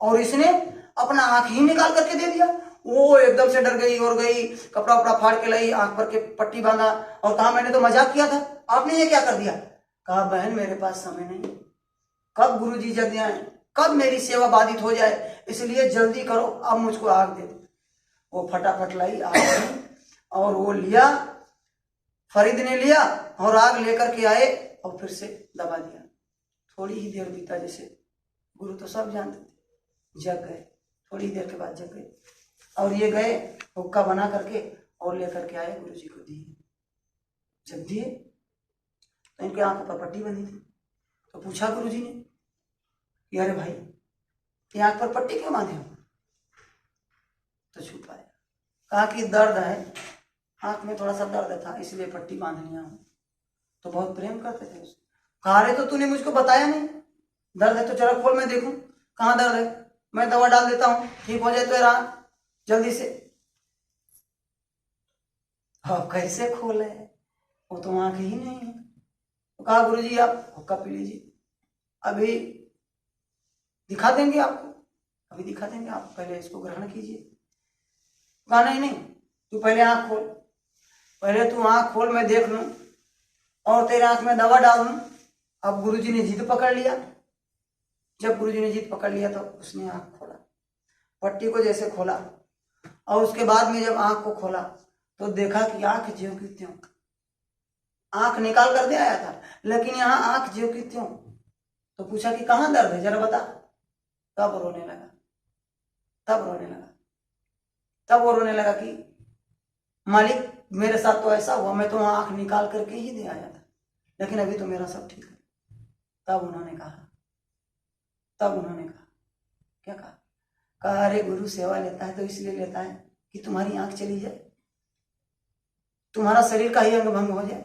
और इसने अपना आंख ही निकाल करके दे दिया। वो एकदम से डर गई और गई, कपड़ा उपड़ा फाड़ के लाई, आंख पर के पट्टी बांधा और कहा मैंने तो मजाक किया था, आपने ये क्या कर दिया। कहा बहन मेरे पास समय नहीं, कब गुरुजी जग जाए, कब मेरी सेवा बाधित हो जाए, इसलिए जल्दी करो, अब मुझको आग दे दो। वो फटाफट लाई आग और वो लिया, फरीद ने लिया और आग लेकर के आए और फिर से दबा दिया। थोड़ी ही देर बीता, जैसे गुरु तो सब जानते थे, जग गए, थोड़ी देर के बाद जग गए और ये गए हुक्का बना करके और लेकर के आए, गुरुजी को दिए। जब दिए तो इनके आंखों पर पट्टी बंधी थी, तो पूछा गुरुजी ने कि अरे भाई ये आंख पर पट्टी क्यों बांधे हो। तो छुपाया, कहा कि दर्द है, आंख में थोड़ा सा दर्द था इसलिए पट्टी बांध लिया हूं। तो बहुत प्रेम करते थे उससे। कहा रे तो तूने मुझको बताया नहीं, दर्द है तो जरा खोल मैं देखूं कहाँ दर्द है, मैं दवा डाल देता हूं, ठीक हो जाए तो यार जल्दी से। हाँ कैसे खोले, वो तो आंख ही नहीं है। तो कहा गुरुजी आप हुक्का पी लीजिए, अभी दिखा देंगे आपको, अभी दिखा देंगे, आप पहले इसको ग्रहण कीजिए। कहा नहीं नहीं तू पहले आंख खोल, पहले तू आंख खोल मैं देख लूं और तेरे आंख में दवा डाल दूं। अब गुरुजी ने जिद पकड़ लिया, जब गुरुजी ने जिद पकड़ लिया तो उसने आंख खोला, पट्टी को जैसे खोला और उसके बाद में जब आंख को खोला तो देखा कि आंख ज्यों की त्यों, आंख निकाल कर दे आया था लेकिन यहाँ आंख ज्यों की त्यों। तो पूछा कि कहाँ दर्द है जरा बता, तब रोने लगा, तब रोने लगा, तब वो रोने लगा कि मालिक मेरे साथ तो ऐसा हुआ, मैं तो वहां आंख निकाल करके ही दे आया था लेकिन अभी तो मेरा सब ठीक है। तब उन्होंने कहा, तब उन्होंने कहा क्या कहा, कहा अरे गुरु सेवा लेता है तो इसलिए लेता है कि तुम्हारी आंख चली जाए, तुम्हारा शरीर का ही अंग भंग हो जाए,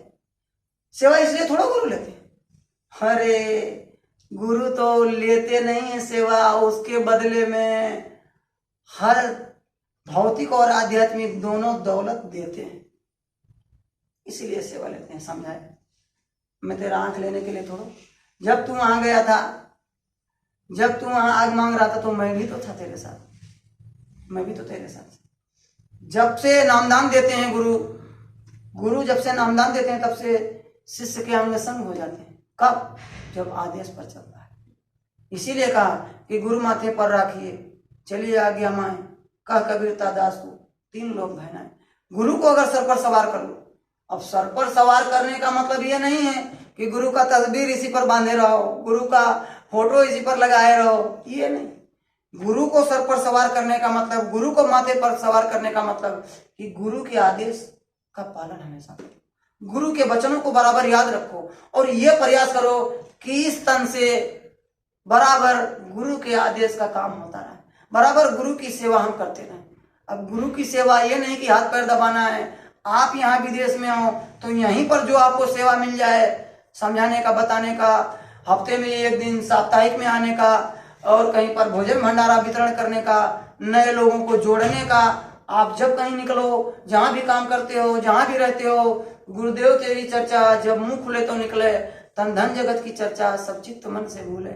सेवा इसलिए थोड़ा गुरु लेते हैं। अरे गुरु तो लेते नहीं है सेवा, उसके बदले में हर भौतिक और आध्यात्मिक दोनों दौलत देते हैं, इसलिए सेवा लेते हैं। समझाए, मैं तेरा आंख लेने के लिए थोड़ा, जब तू वहां गया था, जब तू वहां आग मांग रहा था तो मैं भी तो था तेरे साथ, मैं भी तो तेरे साथ। जब से नामदान देते हैं गुरु जब से नामदान देते हैं तब से शिष्य के अंग संग हो जाते हैं। कब, जब आदेश पर चलता है। इसीलिए कहा कि गुरु माथे पर राखिए, चलिए आज्ञा माए, कह कबीरता दास को 3 लोग बहनाएं। गुरु को अगर सर पर सवार कर लो, अब सर पर सवार करने का मतलब ये नहीं है कि गुरु का तस्वीर इसी पर बांधे रहो, गुरु का फोटो इसी पर लगाए रहो, ये नहीं। गुरु को सर पर सवार करने का मतलब, गुरु को माथे पर सवार करने का मतलब कि गुरु के आदेश का पालन हमेशा करो, गुरु के वचनों को बराबर याद रखो और ये प्रयास करो कि इस तन से बराबर गुरु के आदेश का काम होता रहे, बराबर गुरु की सेवा हम करते रहें। अब गुरु की सेवा ये नहीं कि हाथ पैर दबाना है, आप यहाँ विदेश में हो तो यहीं पर जो आपको सेवा मिल जाए, समझाने का, बताने का, हफ्ते में 1 दिन साप्ताहिक में आने का और कहीं पर भोजन भंडारा वितरण करने का, नए लोगों को जोड़ने का, आप जब कहीं निकलो, जहां भी काम करते हो, जहां भी रहते हो, गुरुदेव तेरी चर्चा, जब मुंह खुले तो निकले, तन धन जगत की चर्चा, सब चित्त मन से भूले।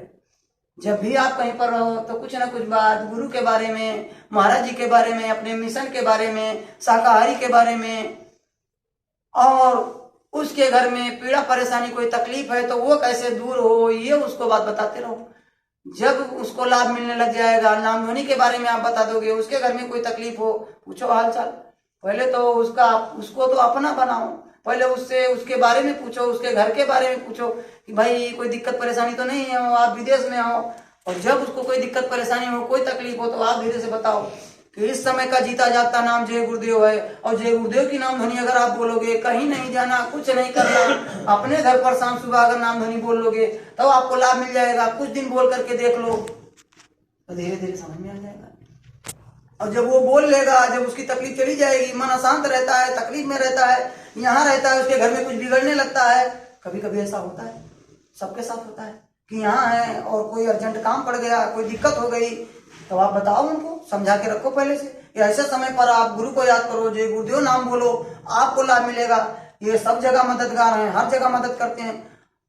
जब भी आप कहीं पर रहो तो कुछ ना कुछ बात गुरु के बारे में, महाराज जी के बारे में, अपने मिशन के बारे में, शाकाहारी के बारे में, और उसके घर में पीड़ा परेशानी कोई तकलीफ है तो वो कैसे दूर हो, ये उसको बात बताते रहो। जब उसको लाभ मिलने लग जाएगा, नाम धोनी के बारे में आप बता दोगे, उसके घर में कोई तकलीफ हो, पूछो हाल चाल। पहले तो उसको तो अपना बनाओ, पहले उससे उसके बारे में पूछो, उसके घर के बारे में पूछो कि भाई कोई दिक्कत परेशानी तो नहीं है, आप विदेश में हो। और जब उसको कोई दिक्कत परेशानी हो, कोई तकलीफ हो, तो आप धीरे से बताओ कि इस समय का जीता जागता नाम जय गुरुदेव है। और जय गुरुदेव की नाम ध्वनि अगर आप बोलोगे, कहीं नहीं जाना, कुछ नहीं करना, अपने घर पर शाम सुबह अगर नाम ध्वनि बोल लोगे तब आपको लाभ मिल जाएगा। कुछ दिन बोल करके देख लो तो धीरे धीरे समझ में आ जाएगा। और जब वो बोल लेगा, जब उसकी तकलीफ चली जाएगी, मन अशांत रहता है, तकलीफ में रहता है, यहाँ रहता है, उसके घर में कुछ बिगड़ने लगता है। कभी कभी ऐसा होता है, सबके साथ होता है कि यहाँ है और कोई अर्जेंट काम पड़ गया, कोई दिक्कत हो गई, तो आप बताओ उनको, समझा के रखो पहले से कि ऐसे समय पर आप गुरु को याद करो, जय गुरुदेव नाम बोलो, आपको लाभ मिलेगा। ये सब जगह मददगार हैं, हर जगह मदद करते हैं।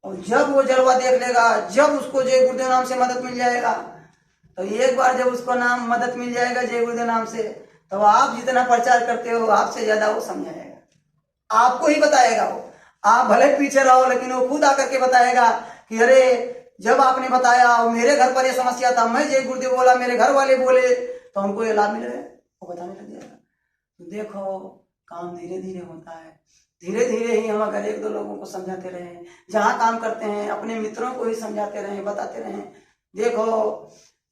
और जब वो जलवा देख लेगा, जब उसको जय गुरुदेव नाम से मदद मिल जाएगा, तो एक बार जब उसको नाम मदद मिल जाएगा जय गुरुदेव नाम से, तो आप जितना प्रचार करते हो आपसे ज्यादा वो समझाएगा, आपको ही बताएगा। वो आप भले पीछे रहो, लेकिन वो खुद आकर के बताएगा कि अरे जब आपने बताया और मेरे घर पर ये समस्या था, मैं जय गुरुदेव बोला, मेरे घर वाले बोले, तो हमको ये लाभ मिल रहा है, वो बताने लग जाएगा। तो देखो काम धीरे धीरे होता है, धीरे धीरे ही हम अगर एक दो लोगों को समझाते रहे, जहाँ काम करते हैं अपने मित्रों को ही समझाते रहे, बताते रहे। देखो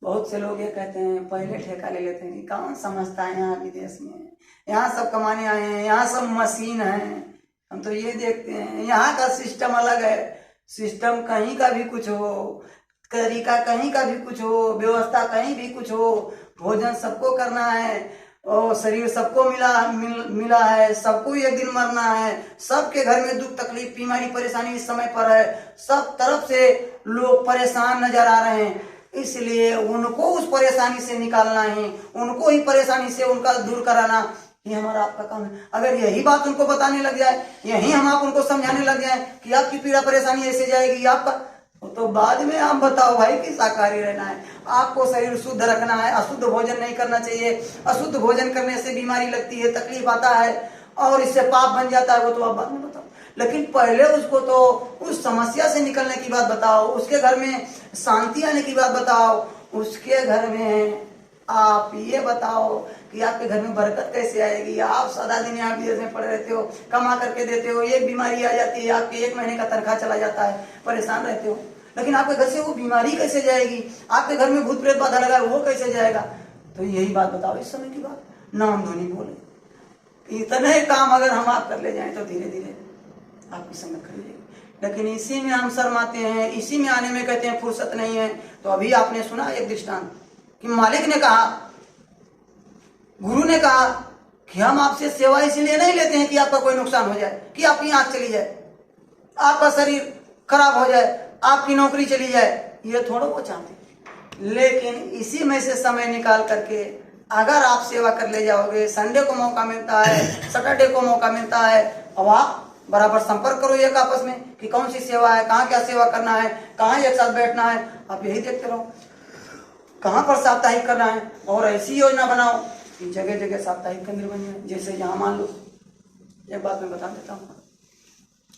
बहुत से लोग ये कहते हैं, पहले ठेका ले लेते हैं कि कौन समझता है यहाँ विदेश में, यहाँ सब कमाने आए हैं, यहाँ सब मशीन है, हम तो ये देखते हैं यहाँ का सिस्टम अलग है। सिस्टम कहीं का भी कुछ हो, तरीका कहीं का भी कुछ हो, व्यवस्था कहीं भी कुछ हो, भोजन सबको करना है और शरीर सबको मिला है, सबको एक दिन मरना है। सबके घर में दुख तकलीफ बीमारी परेशानी इस समय पर है, सब तरफ से लोग परेशान नजर आ रहे हैं। इसलिए उनको उस परेशानी से निकालना है, उनको ही परेशानी से उनका दूर कराना, ये हमारा आपका काम है। अगर यही बात उनको बताने लग जाए, यही हम आप उनको समझाने लग जाए कि आपकी पीड़ा परेशानी ऐसे जाएगी आपका, तो बाद में आप बताओ भाई कि शाकाहारी रहना है, आपको शरीर शुद्ध रखना है, अशुद्ध भोजन नहीं करना चाहिए। अशुद्ध भोजन करने से बीमारी लगती है, तकलीफ आता है और इससे पाप बन जाता है, वो तो आप बाद में बताओ। लेकिन पहले उसको तो उस समस्या से निकलने की बात बताओ, उसके घर में शांति आने की बात बताओ, उसके घर में आप ये बताओ कि आपके घर में बरकत कैसे आएगी। आप सदा दिन यहाँ विदेश में पड़े रहते हो, कमा करके देते हो, एक बीमारी आ जाती है, आपके 1 महीने का तनख्वाह चला जाता है, परेशान रहते हो, लेकिन आपके घर से वो बीमारी कैसे जाएगी, आपके घर में भूत प्रेत बाधा लगा वो कैसे जाएगा। तो यही बात बताओ, इस समय की बात, नाम ध्वनि बोले। इतने काम अगर हम आप कर ले जाएं तो धीरे धीरे आपकी संगत खड़ी जाएगी। लेकिन इसी में हम शर्माते हैं, इसी में आने में कहते हैं फुर्सत नहीं है। तो अभी आपने सुना एक दृष्टांत कि मालिक ने कहा, गुरु ने कहा कि हम आपसे सेवा इसलिए नहीं लेते हैं कि आपका कोई नुकसान हो जाए, कि आपकी आंख चली जाए, आपका शरीर खराब हो जाए, आपकी नौकरी चली जाए, ये थोड़ा वो चाहते। लेकिन इसी में से समय निकाल करके अगर आप सेवा कर ले जाओगे, संडे को मौका मिलता है, सैटरडे को मौका मिलता है, अब आप बराबर संपर्क करो एक आपस में कि कौन सी सेवा है, कहाँ क्या सेवा करना है, कहाँ एक साथ बैठना है, आप यही देखते रहो, कहाँ पर साप्ताहिक करना है। और ऐसी योजना बनाओ कि जगह जगह साप्ताहिक केंद्र बन जाए। जैसे यहाँ मान लो, एक बात मैं बता देता हूँ,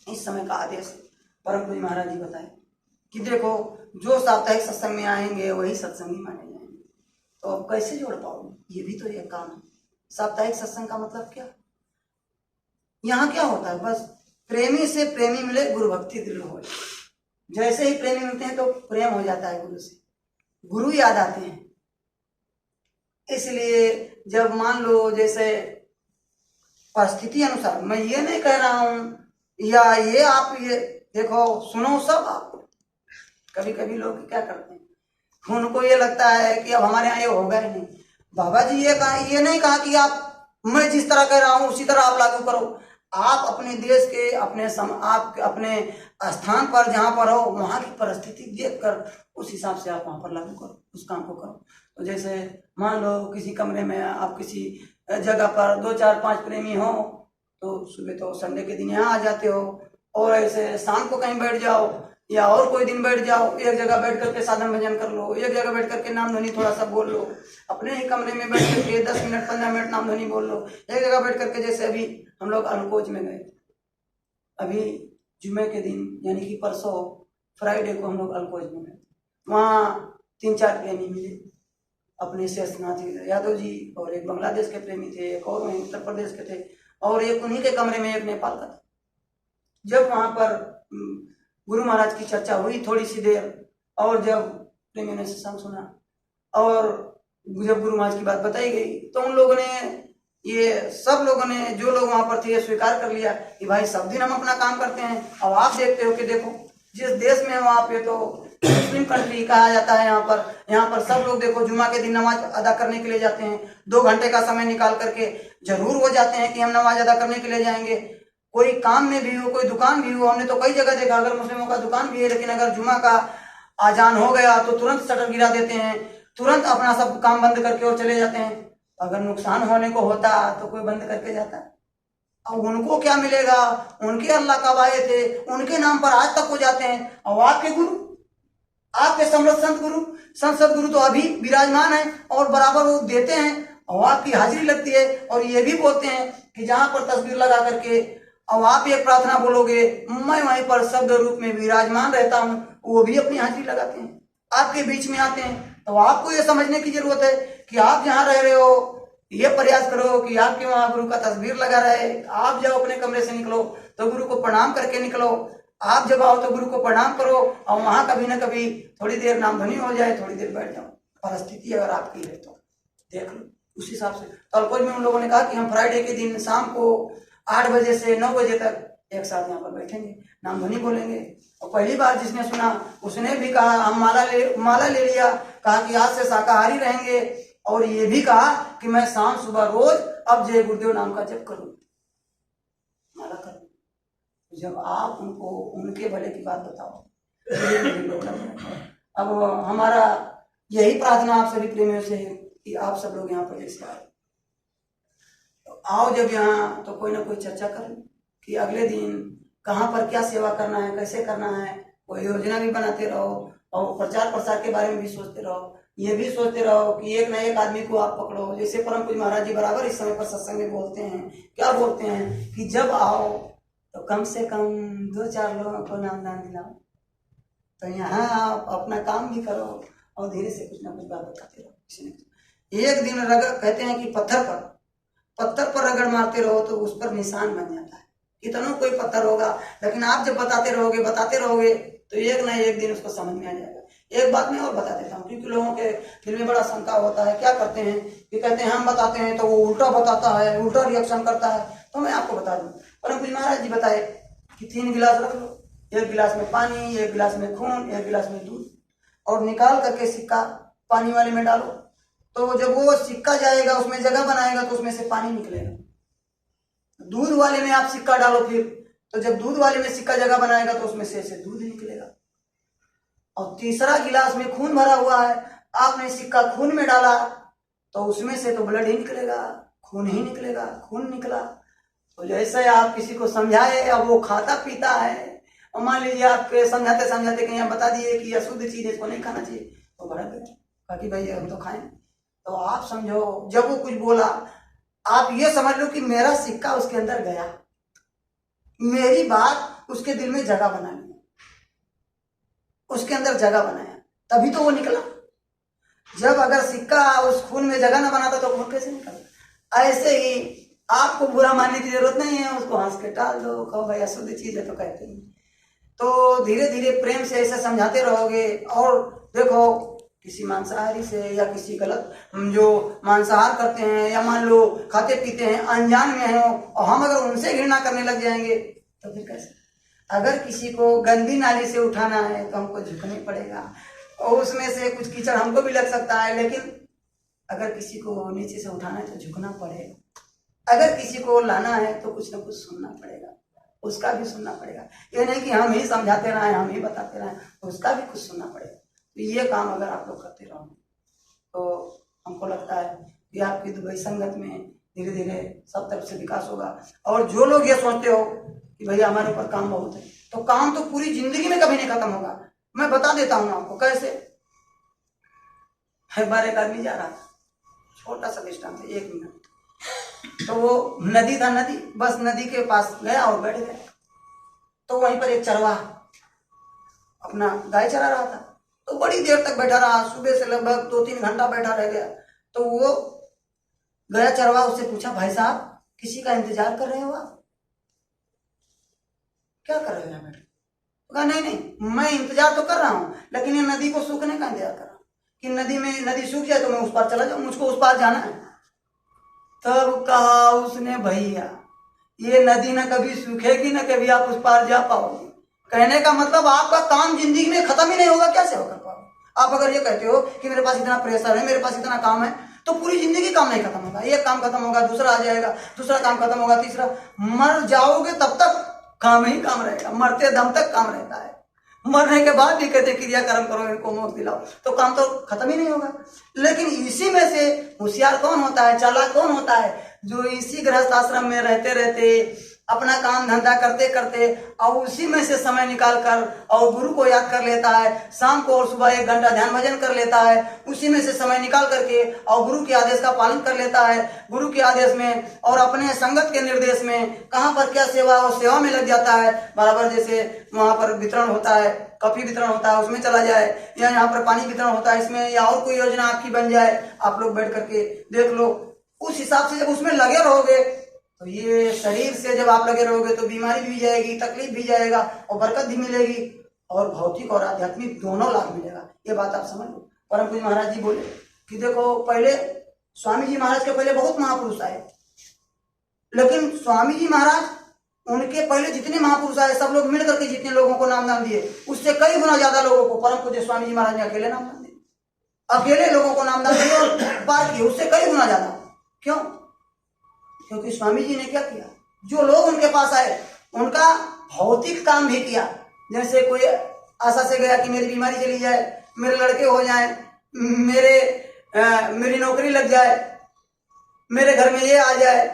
इस समय का आदेश परम पूज्य महाराज जी बताए कि देखो जो साप्ताहिक सत्संग में आएंगे वही सत्संगी माने जाएंगे। तो अब कैसे जोड़ पाओगे, ये भी तो एक काम है। साप्ताहिक सत्संग का मतलब क्या, यहाँ क्या होता है, बस प्रेमी से प्रेमी मिले, गुरु भक्ति दृढ़ हो। जैसे ही प्रेमी मिलते हैं तो प्रेम हो जाता है गुरु से, गुरु याद आते हैं। इसलिए जब मान लो जैसे परिस्थिति अनुसार, मैं ये नहीं कह रहा हूं या ये आप ये देखो सुनो सब आप, कभी कभी लोग क्या करते हैं, उनको ये लगता है कि अब हमारे यहाँ ये होगा ही नहीं। बाबा जी ये नहीं कहा कि आप मैं जिस तरह कह रहा हूं उसी तरह आप लागू करो। आप अपने देश के आप अपने स्थान पर जहाँ पर हो वहाँ की परिस्थिति देखकर उस हिसाब से आप वहाँ पर लागू करो, उस काम को करो। तो जैसे मान लो किसी कमरे में आप किसी जगह पर 2 4 5 प्रेमी हो, तो सुबह तो संडे के दिन यहाँ आ जाते हो, और ऐसे शाम को कहीं बैठ जाओ या और कोई दिन बैठ जाओ, एक जगह बैठ करके साधन भजन कर लो, एक जगह बैठ करके नाम ध्वनि थोड़ा सा बोल लो, अपने ही कमरे में बैठ करके 10 मिनट 15 मिनट नाम ध्वनि बोल लो, एक जगह बैठ करके। जैसे अभी हम लोग अलकोज में गए, अभी जुम्मे के दिन यानी कि परसों फ्राइडे को हम लोग अलकोज में गए, वहाँ 3 4 प्रेमी मिले, अपने शेषनाथ यादव जी, और एक बांग्लादेश के प्रेमी थे, एक और वहीं उत्तर प्रदेश के थे, और एक उन्हीं के कमरे में एक नेपाल का था। जब वहां पर गुरु महाराज की चर्चा हुई थोड़ी सी देर, और जब प्रेमियों ने सत्संग सुना और जब गुरु महाराज की बात बताई गई, तो उन लोगों ने, ये सब लोगों ने, जो लोग वहां पर थे, ये स्वीकार कर लिया कि भाई सब दिन हम अपना काम करते हैं। अब आप देखते हो कि देखो जिस देश में वहां पे तो मुस्लिम कंट्री कहा जाता है, यहाँ पर सब लोग देखो जुमा के दिन नमाज अदा करने के लिए जाते हैं, 2 घंटे का समय निकाल करके जरूर हो जाते हैं कि हम नमाज अदा करने के लिए जाएंगे। कोई काम में भी हो, कोई दुकान भी हो, हमने तो कई जगह देखा, अगर मुस्लिमों का दुकान भी है लेकिन अगर जुमा का आजान हो गया तो तुरंत शटर गिरा देते हैं, तुरंत अपना सब काम बंद करके और चले जाते हैं। अगर नुकसान होने को होता तो कोई बंद करके जाता। अब उनको क्या मिलेगा, उनके अल्लाह का वाये थे, उनके नाम पर आज तक हो जाते हैं। और आपके गुरु, आपके समर्थ संत गुरु, संसद गुरु तो अभी विराजमान है और बराबर वो देते हैं और आपकी हाजिरी लगती है, और ये भी बोलते हैं कि जहां पर तस्वीर लगा करके और आप एक प्रार्थना बोलोगे, मैं वहीं पर शब्द रूप में विराजमान रहता हूं, वो भी अपनी हाजिरी लगाते हैं, आपके बीच में आते हैं। तो आपको ये समझने की जरूरत है कि आप जहां रह रहे हो, ये प्रयास करो कि आपके वहां गुरु का तस्वीर लगा रहे। आप जाओ अपने कमरे से निकलो तो गुरु को प्रणाम करके निकलो, आप जब आओ तो गुरु को प्रणाम करो, और वहां कभी ना कभी थोड़ी देर नाम ध्वनि हो जाए, थोड़ी देर बैठ जाओ। परिस्थिति अगर आपकी है तो देख लो उस हिसाब से। तो अल्कोज में उन लोगों ने कहा कि हम फ्राइडे के दिन शाम को 8 बजे से 9 बजे तक एक साथ यहाँ पर बैठेंगे, नाम ध्वनि बोलेंगे। और पहली बार जिसने सुना उसने भी कहा हम माला ले लिया, कहा कि आज से शाकाहारी रहेंगे, और ये भी कहा कि मैं शाम सुबह रोज अब जय गुरुदेव नाम का जप करूं, माला करूं। जब आप उनको उनके भले की बात बताओ, अब हमारा यही प्रार्थना आप सभी प्रेमियों से है कि आप सब लोग यहाँ पर जैसे आए, तो आओ जब यहाँ तो कोई ना कोई चर्चा करें कि अगले दिन कहाँ पर क्या सेवा करना है, कैसे करना है, कोई योजना भी बनाते रहो, और प्रचार प्रसार के बारे में भी सोचते रहो। ये भी सोचते रहो कि एक ना एक आदमी को आप पकड़ो, जैसे परम पूज्य महाराज जी बराबर इस समय पर सत्संग में बोलते हैं, क्या बोलते हैं कि जब आओ तो कम से कम 2-4 लोगों को नाम दान दिलाओ। तो यहाँ आप अपना काम भी करो और धीरे से कुछ ना कुछ बात बताते रहो। किसी ने एक दिन रगड़, कहते हैं कि पत्थर पर रगड़ मारते रहो तो उस पर निशान बन जाता है। कितना कोई पत्थर होगा, लेकिन आप जब बताते रहोगे तो एक ना एक दिन उसको समझ में आ जाएगा। एक बात मैं और बता देता हूँ, क्योंकि लोगों के दिल में बड़ा शंका होता है, क्या करते हैं कि कहते हैं हम बताते हैं तो वो उल्टा बताता है, उल्टा रिएक्शन करता है। तो मैं आपको बता दूं, परम पूज्य महाराज जी बताए कि 3 गिलास रख लो, 1 गिलास में पानी, 1 गिलास में खून, 1 गिलास में दूध, और निकाल करके सिक्का पानी वाले में डालो। तो जब वो सिक्का जाएगा उसमें जगह बनाएगा तो उसमें से पानी निकलेगा। दूध वाले में आप सिक्का डालो फिर, तो जब दूध वाले में सिक्का जगह बनाएगा तो उसमें से दूध निकलेगा। और तीसरा गिलास में खून भरा हुआ है, आपने सिक्का खून में डाला तो उसमें से तो ब्लड ही निकलेगा, खून ही निकलेगा, खून निकला। तो जैसे आप किसी को समझाए, अब वो खाता पीता है, और मान लीजिए आपके समझाते समझाते कहीं आप बता दिए कि अशुद्ध चीज इसको नहीं खाना चाहिए, तो भड़क गया, बाकी भाई हम तो खाएं। तो आप समझो, जब वो कुछ बोला आप ये समझ लो कि मेरा सिक्का उसके अंदर गया, मेरी बात उसके दिल में जगह बना ली, उसके अंदर जगह बनाया, तभी तो वो निकला। जब अगर सिक्का उस खून में जगह ना बनाता तो खून कैसे निकलता। ऐसे ही आपको बुरा मानने की जरूरत नहीं है, उसको हंस के टाल दो, कहो भाई अशुद्ध चीज है तो कहते नहीं। तो धीरे धीरे प्रेम से ऐसे समझाते रहोगे। और देखो किसी मांसाहारी से या किसी गलत जो मांसाहार करते हैं या मान लो खाते पीते हैं अनजान में हो, और हम अगर उनसे घृणा करने लग जाएंगे तो फिर कैसे। अगर किसी को गंदी नाली से उठाना है तो हमको झुकना पड़ेगा, और उसमें से कुछ कीचड़ हमको भी लग सकता है, लेकिन अगर किसी को नीचे से उठाना है तो झुकना पड़ेगा। अगर किसी को लाना है तो कुछ ना कुछ सुनना पड़ेगा, उसका भी सुनना पड़ेगा। ये नहीं कि हम ही समझाते रहें, हम ही बताते रहें, उसका भी कुछ सुनना पड़ेगा। तो ये काम अगर आप लोग करते रहो तो हमको लगता है कि आपकी दुबई संगत में धीरे धीरे सब तरफ से विकास होगा। और जो लोग ये सोचते हो कि भैया हमारे ऊपर काम बहुत है, तो काम तो पूरी जिंदगी में कभी नहीं खत्म होगा। मैं बता देता हूँ आपको कैसे। एक बार एक आदमी जा रहा था, छोटा सा डिस्टेंस है 1 मिनट, तो वो नदी था, नदी, बस नदी के पास गया और बैठ गया। तो वहीं पर एक चरवाहा अपना गाय चरा रहा था, तो बड़ी देर तक बैठा रहा, सुबह से लगभग 2-3 घंटा बैठा रह गया। तो वो गया चरवाहा उससे पूछा, भाई साहब किसी का इंतजार कर रहे हो आप? क्या कर रहे हो यहाँ बैठ? कहा नहीं नहीं, मैं इंतजार तो कर रहा हूँ, लेकिन ये नदी को सूखने का इंतजार कर रहा हूँ कि नदी सूख जाए तो मैं उस पार चला जाऊँ, मुझको उस पार जाना है। तब कहा उसने, भैया ये नदी ना कभी सूखेगी ना कभी आप उस पार जा पाओगे। कहने का मतलब आपका काम जिंदगी में खत्म ही नहीं होगा, कैसे होगा पाओगे? आप अगर ये कहते हो कि मेरे पास इतना प्रेशर है, मेरे पास इतना काम है, तो पूरी जिंदगी काम नहीं खत्म होगा। एक काम खत्म होगा, दूसरा आ जाएगा, दूसरा काम खत्म होगा, तीसरा। मर जाओगे तब तक काम ही काम रहेगा, मरते दम तक काम रहता है। मरने के बाद भी कहते क्रिया कर्म करो, इनको मोक्ष दिलाओ, तो काम तो खत्म ही नहीं होगा। लेकिन इसी में से होशियार कौन होता है, चालाक कौन होता है? जो इसी गृहस्थ आश्रम में रहते रहते अपना काम धंधा करते करते और उसी में से समय निकाल कर और गुरु को याद कर लेता है, शाम को और सुबह 1 घंटा ध्यान भजन कर लेता है, उसी में से समय निकाल करके और गुरु के आदेश का पालन कर लेता है। गुरु के आदेश में और अपने संगत के निर्देश में कहाँ पर क्या सेवा हो, सेवा में लग जाता है। बराबर जैसे वहाँ पर वितरण होता है, कॉफी वितरण होता है, उसमें चला जाए, या यहाँ पर पानी वितरण होता है इसमें, या और कोई योजना आपकी बन जाए, आप लोग बैठ करके देख लो। उस हिसाब से जब उसमें लगे रहोगे तो ये शरीर से जब आप लगे रहोगे तो बीमारी भी जाएगी, तकलीफ भी जाएगा और बरकत भी मिलेगी और भौतिक और आध्यात्मिक दोनों लाभ मिलेगा। ये बात आप समझ लो। परम पूज्य महाराज जी बोले कि देखो, पहले स्वामी जी महाराज के पहले बहुत महापुरुष आए, लेकिन स्वामी जी महाराज उनके पहले जितने महापुरुष आए सब लोग मिल करके जितने लोगों को नाम दान दिए, उससे कई गुना ज्यादा लोगों को परम पूज्य स्वामी जी महाराज ने अकेले नाम दान दिए, अकेले लोगों को नाम दान दिए और पार किए, उससे कई गुना ज्यादा। क्यों? क्योंकि स्वामी जी ने क्या किया, जो लोग उनके पास आए उनका भौतिक काम भी किया। जैसे कोई आशा से गया कि मेरी बीमारी चली जाए, मेरे लड़के हो जाए, मेरी नौकरी लग जाए, मेरे घर में ये आ जाए,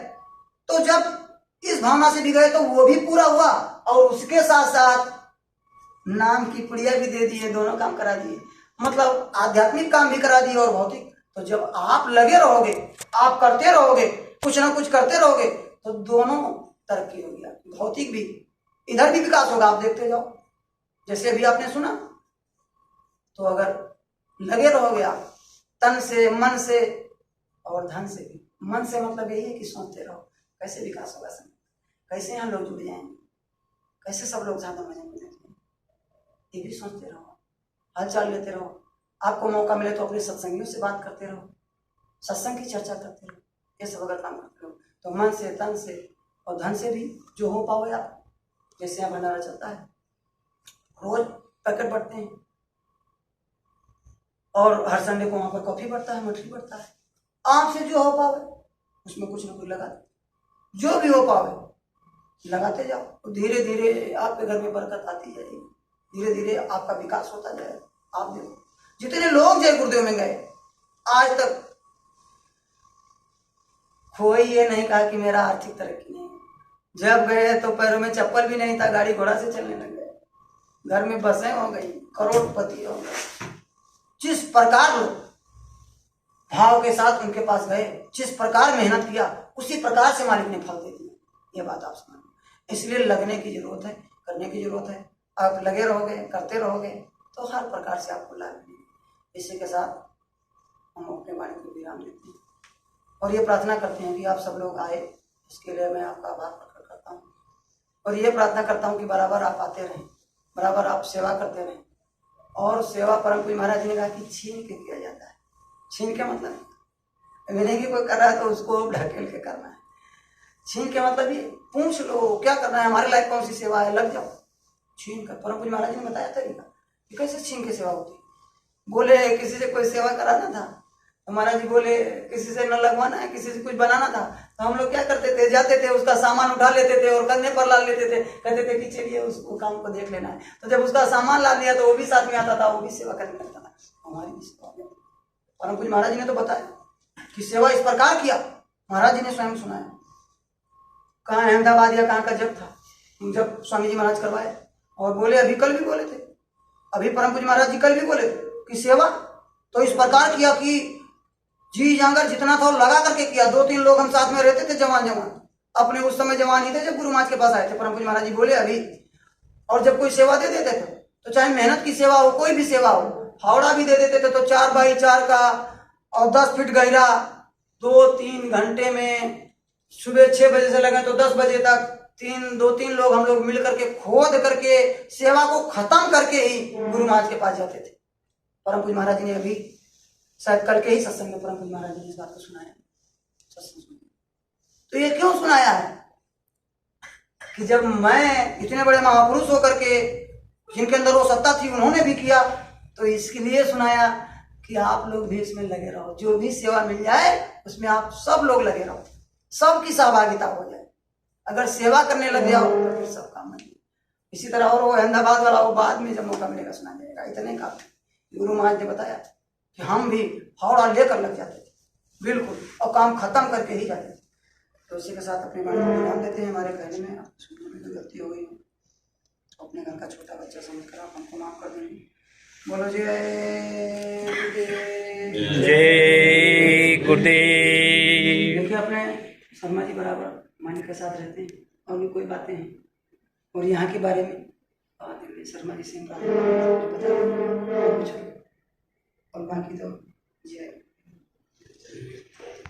तो जब इस भावना से भी गए तो वो भी पूरा हुआ और उसके साथ साथ नाम की पुड़िया भी दे दिए, दोनों काम करा दिए, मतलब आध्यात्मिक काम भी करा दिए और भौतिक। तो जब आप लगे रहोगे, आप करते रहोगे, कुछ ना कुछ करते रहोगे, तो दोनों तरक्की होगी आपकी, भौतिक भी, इधर भी विकास होगा। आप देखते जाओ, जैसे अभी आपने सुना, तो अगर लगे रहोगे आप तन से, मन से और धन से भी। मन से मतलब यही है कि सोचते रहो कैसे विकास होगा समय, कैसे यहाँ लोग जुड़ जाएंगे, कैसे सब लोग ज्यादा मजा में देखेंगे, ये भी सोचते रहो, हालचाल लेते रहो। आपको मौका मिले तो अपने सत्संगियों से बात करते रहो, सत्संग की चर्चा करते रहो, ये सब अगर काम करते रहो तो मन से, तन से और धन से भी जो हो पाओगे आप। जैसे यहाँ भंडारा चलता है, रोज पैकेट बढ़ते हैं और हर संडे को वहां पर कॉफी बढ़ता है, मठरी बढ़ता है। आप से जो हो पावे उसमें कुछ ना कुछ लगा दो, जो भी हो पावे लगाते जाओ, तो धीरे धीरे आपके घर में बरकत आती जाएगी, धीरे धीरे आपका विकास होता जाएगा। आप देखो जितने लोग जय गुरुदेव में गए आज तक कोई ये नहीं कहा कि मेरा आर्थिक तरक्की नहीं। जब गए तो पैरों में चप्पल भी नहीं था, गाड़ी घोड़ा से चलने लग गए, घर में बसें हो गई, करोड़पति हो गए। जिस प्रकार लोग भाव के साथ उनके पास गए, जिस प्रकार मेहनत किया, उसी प्रकार से मालिक ने फल दे दिया। ये बात आप समझ, इसलिए लगने की जरूरत है, करने की जरूरत है। आप लगे रहोगे, करते रहोगे तो हर प्रकार से आपको लाभ मिलेगा। इसी के साथ हम अपने वाणी को विराम देते हैं और ये प्रार्थना करते हैं कि आप सब लोग आए, इसके लिए मैं आपका आभार प्रकट करता हूँ और ये प्रार्थना करता हूँ कि बराबर आप आते रहें, बराबर आप सेवा करते रहें। और सेवा परम पूज्य महाराज जी ने कहा कि छीन के किया जाता है। छीन के मतलब नहीं कि कोई कर रहा है तो उसको ढकेल के करना है। छीन के मतलब ये पूछ लो क्या करना है, हमारे लायक कौन सी सेवा है, लग जाओ छीन कर। परम पूज्य महाराज जी ने बताया तरीका कि कैसे छीन के सेवा होती है। बोले किसी से कोई सेवा कराना था तो महाराज जी बोले किसी से न लगवाना है, किसी से कुछ बनाना था, तो हम लोग क्या करते थे, जाते थे, उसका सामान उठा लेते थे और कंधे पर ला लेते थे, कहते थे कि चलिए उसको काम को देख लेना है। तो जब उसका सामान ला दिया तो वो भी साथ में आता था, वो भी सेवा करने लगता था। हमारी भी सेवा परम पूज्य महाराज जी ने तो बताया कि सेवा इस प्रकार किया, महाराज जी ने स्वयं सुनाया। कहाँ अहमदाबाद या कहाँ का जब था, जब स्वामी जी महाराज करवाए और बोले, अभी कल भी बोले थे, अभी परम पूज्य महाराज जी कल भी बोले थे कि सेवा तो इस प्रकार किया कि जी जांगर जितना था लगा करके किया। 2-3 लोग हम साथ में रहते थे, जवान अपने उस समय जवान ही थे जब गुरु महाराज के पास आए थे। परम पूज्य महाराज जी बोले अभी, और जब कोई सेवा दे देते थे तो चाहे मेहनत की सेवा हो, कोई भी सेवा हो, हावड़ा भी दे देते थे तो 4x4 का और 10 फीट गहरा 2-3 घंटे में, सुबह 6 बजे से लगे तो 10 बजे तक दो तीन लोग हम लोग मिल करके खोद करके सेवा को खत्म करके ही गुरु महाराज के पास जाते थे। परम पूज्य महाराज जी ने अभी शायद कल के ही सत्संग में परम पूज्य महाराज जी ने इस बात को सुनाया। तो ये क्यों सुनाया है कि जब मैं इतने बड़े महापुरुष होकर के जिनके अंदर वो सत्ता थी उन्होंने भी किया, तो इसके लिए सुनाया कि आप लोग भी इसमें लगे रहो। जो भी सेवा मिल जाए उसमें आप सब लोग लगे रहो, सबकी सहभागिता हो जाए। अगर सेवा करने लग जाओ तो फिर सब काम नहीं। इसी तरह और वो अहमदाबाद वाला वो बाद में जब मौका मिलेगा सुना जाएगा। इतने का गुरु महाराज ने बताया कि हम भी फावड़ा लेकर लग जाते थे बिल्कुल, और काम खत्म करके ही जाते थे। तो उसी के साथ अपने बारे में ध्यान देते हैं। हमारे कहने में सुनने में जो गलती हो गई हो तो अपने घर का छोटा बच्चा समझ कर आप हमको माफ कर देंगे। बोलो जय गुरुदेव। जय गुरुदेव। देखिए अपने शर्मा जी बराबर मानी के साथ रहते हैं और भी कोई बातें हैं और यहाँ के बारे में शर्मा जी से पता कुछ और बाकी तो जय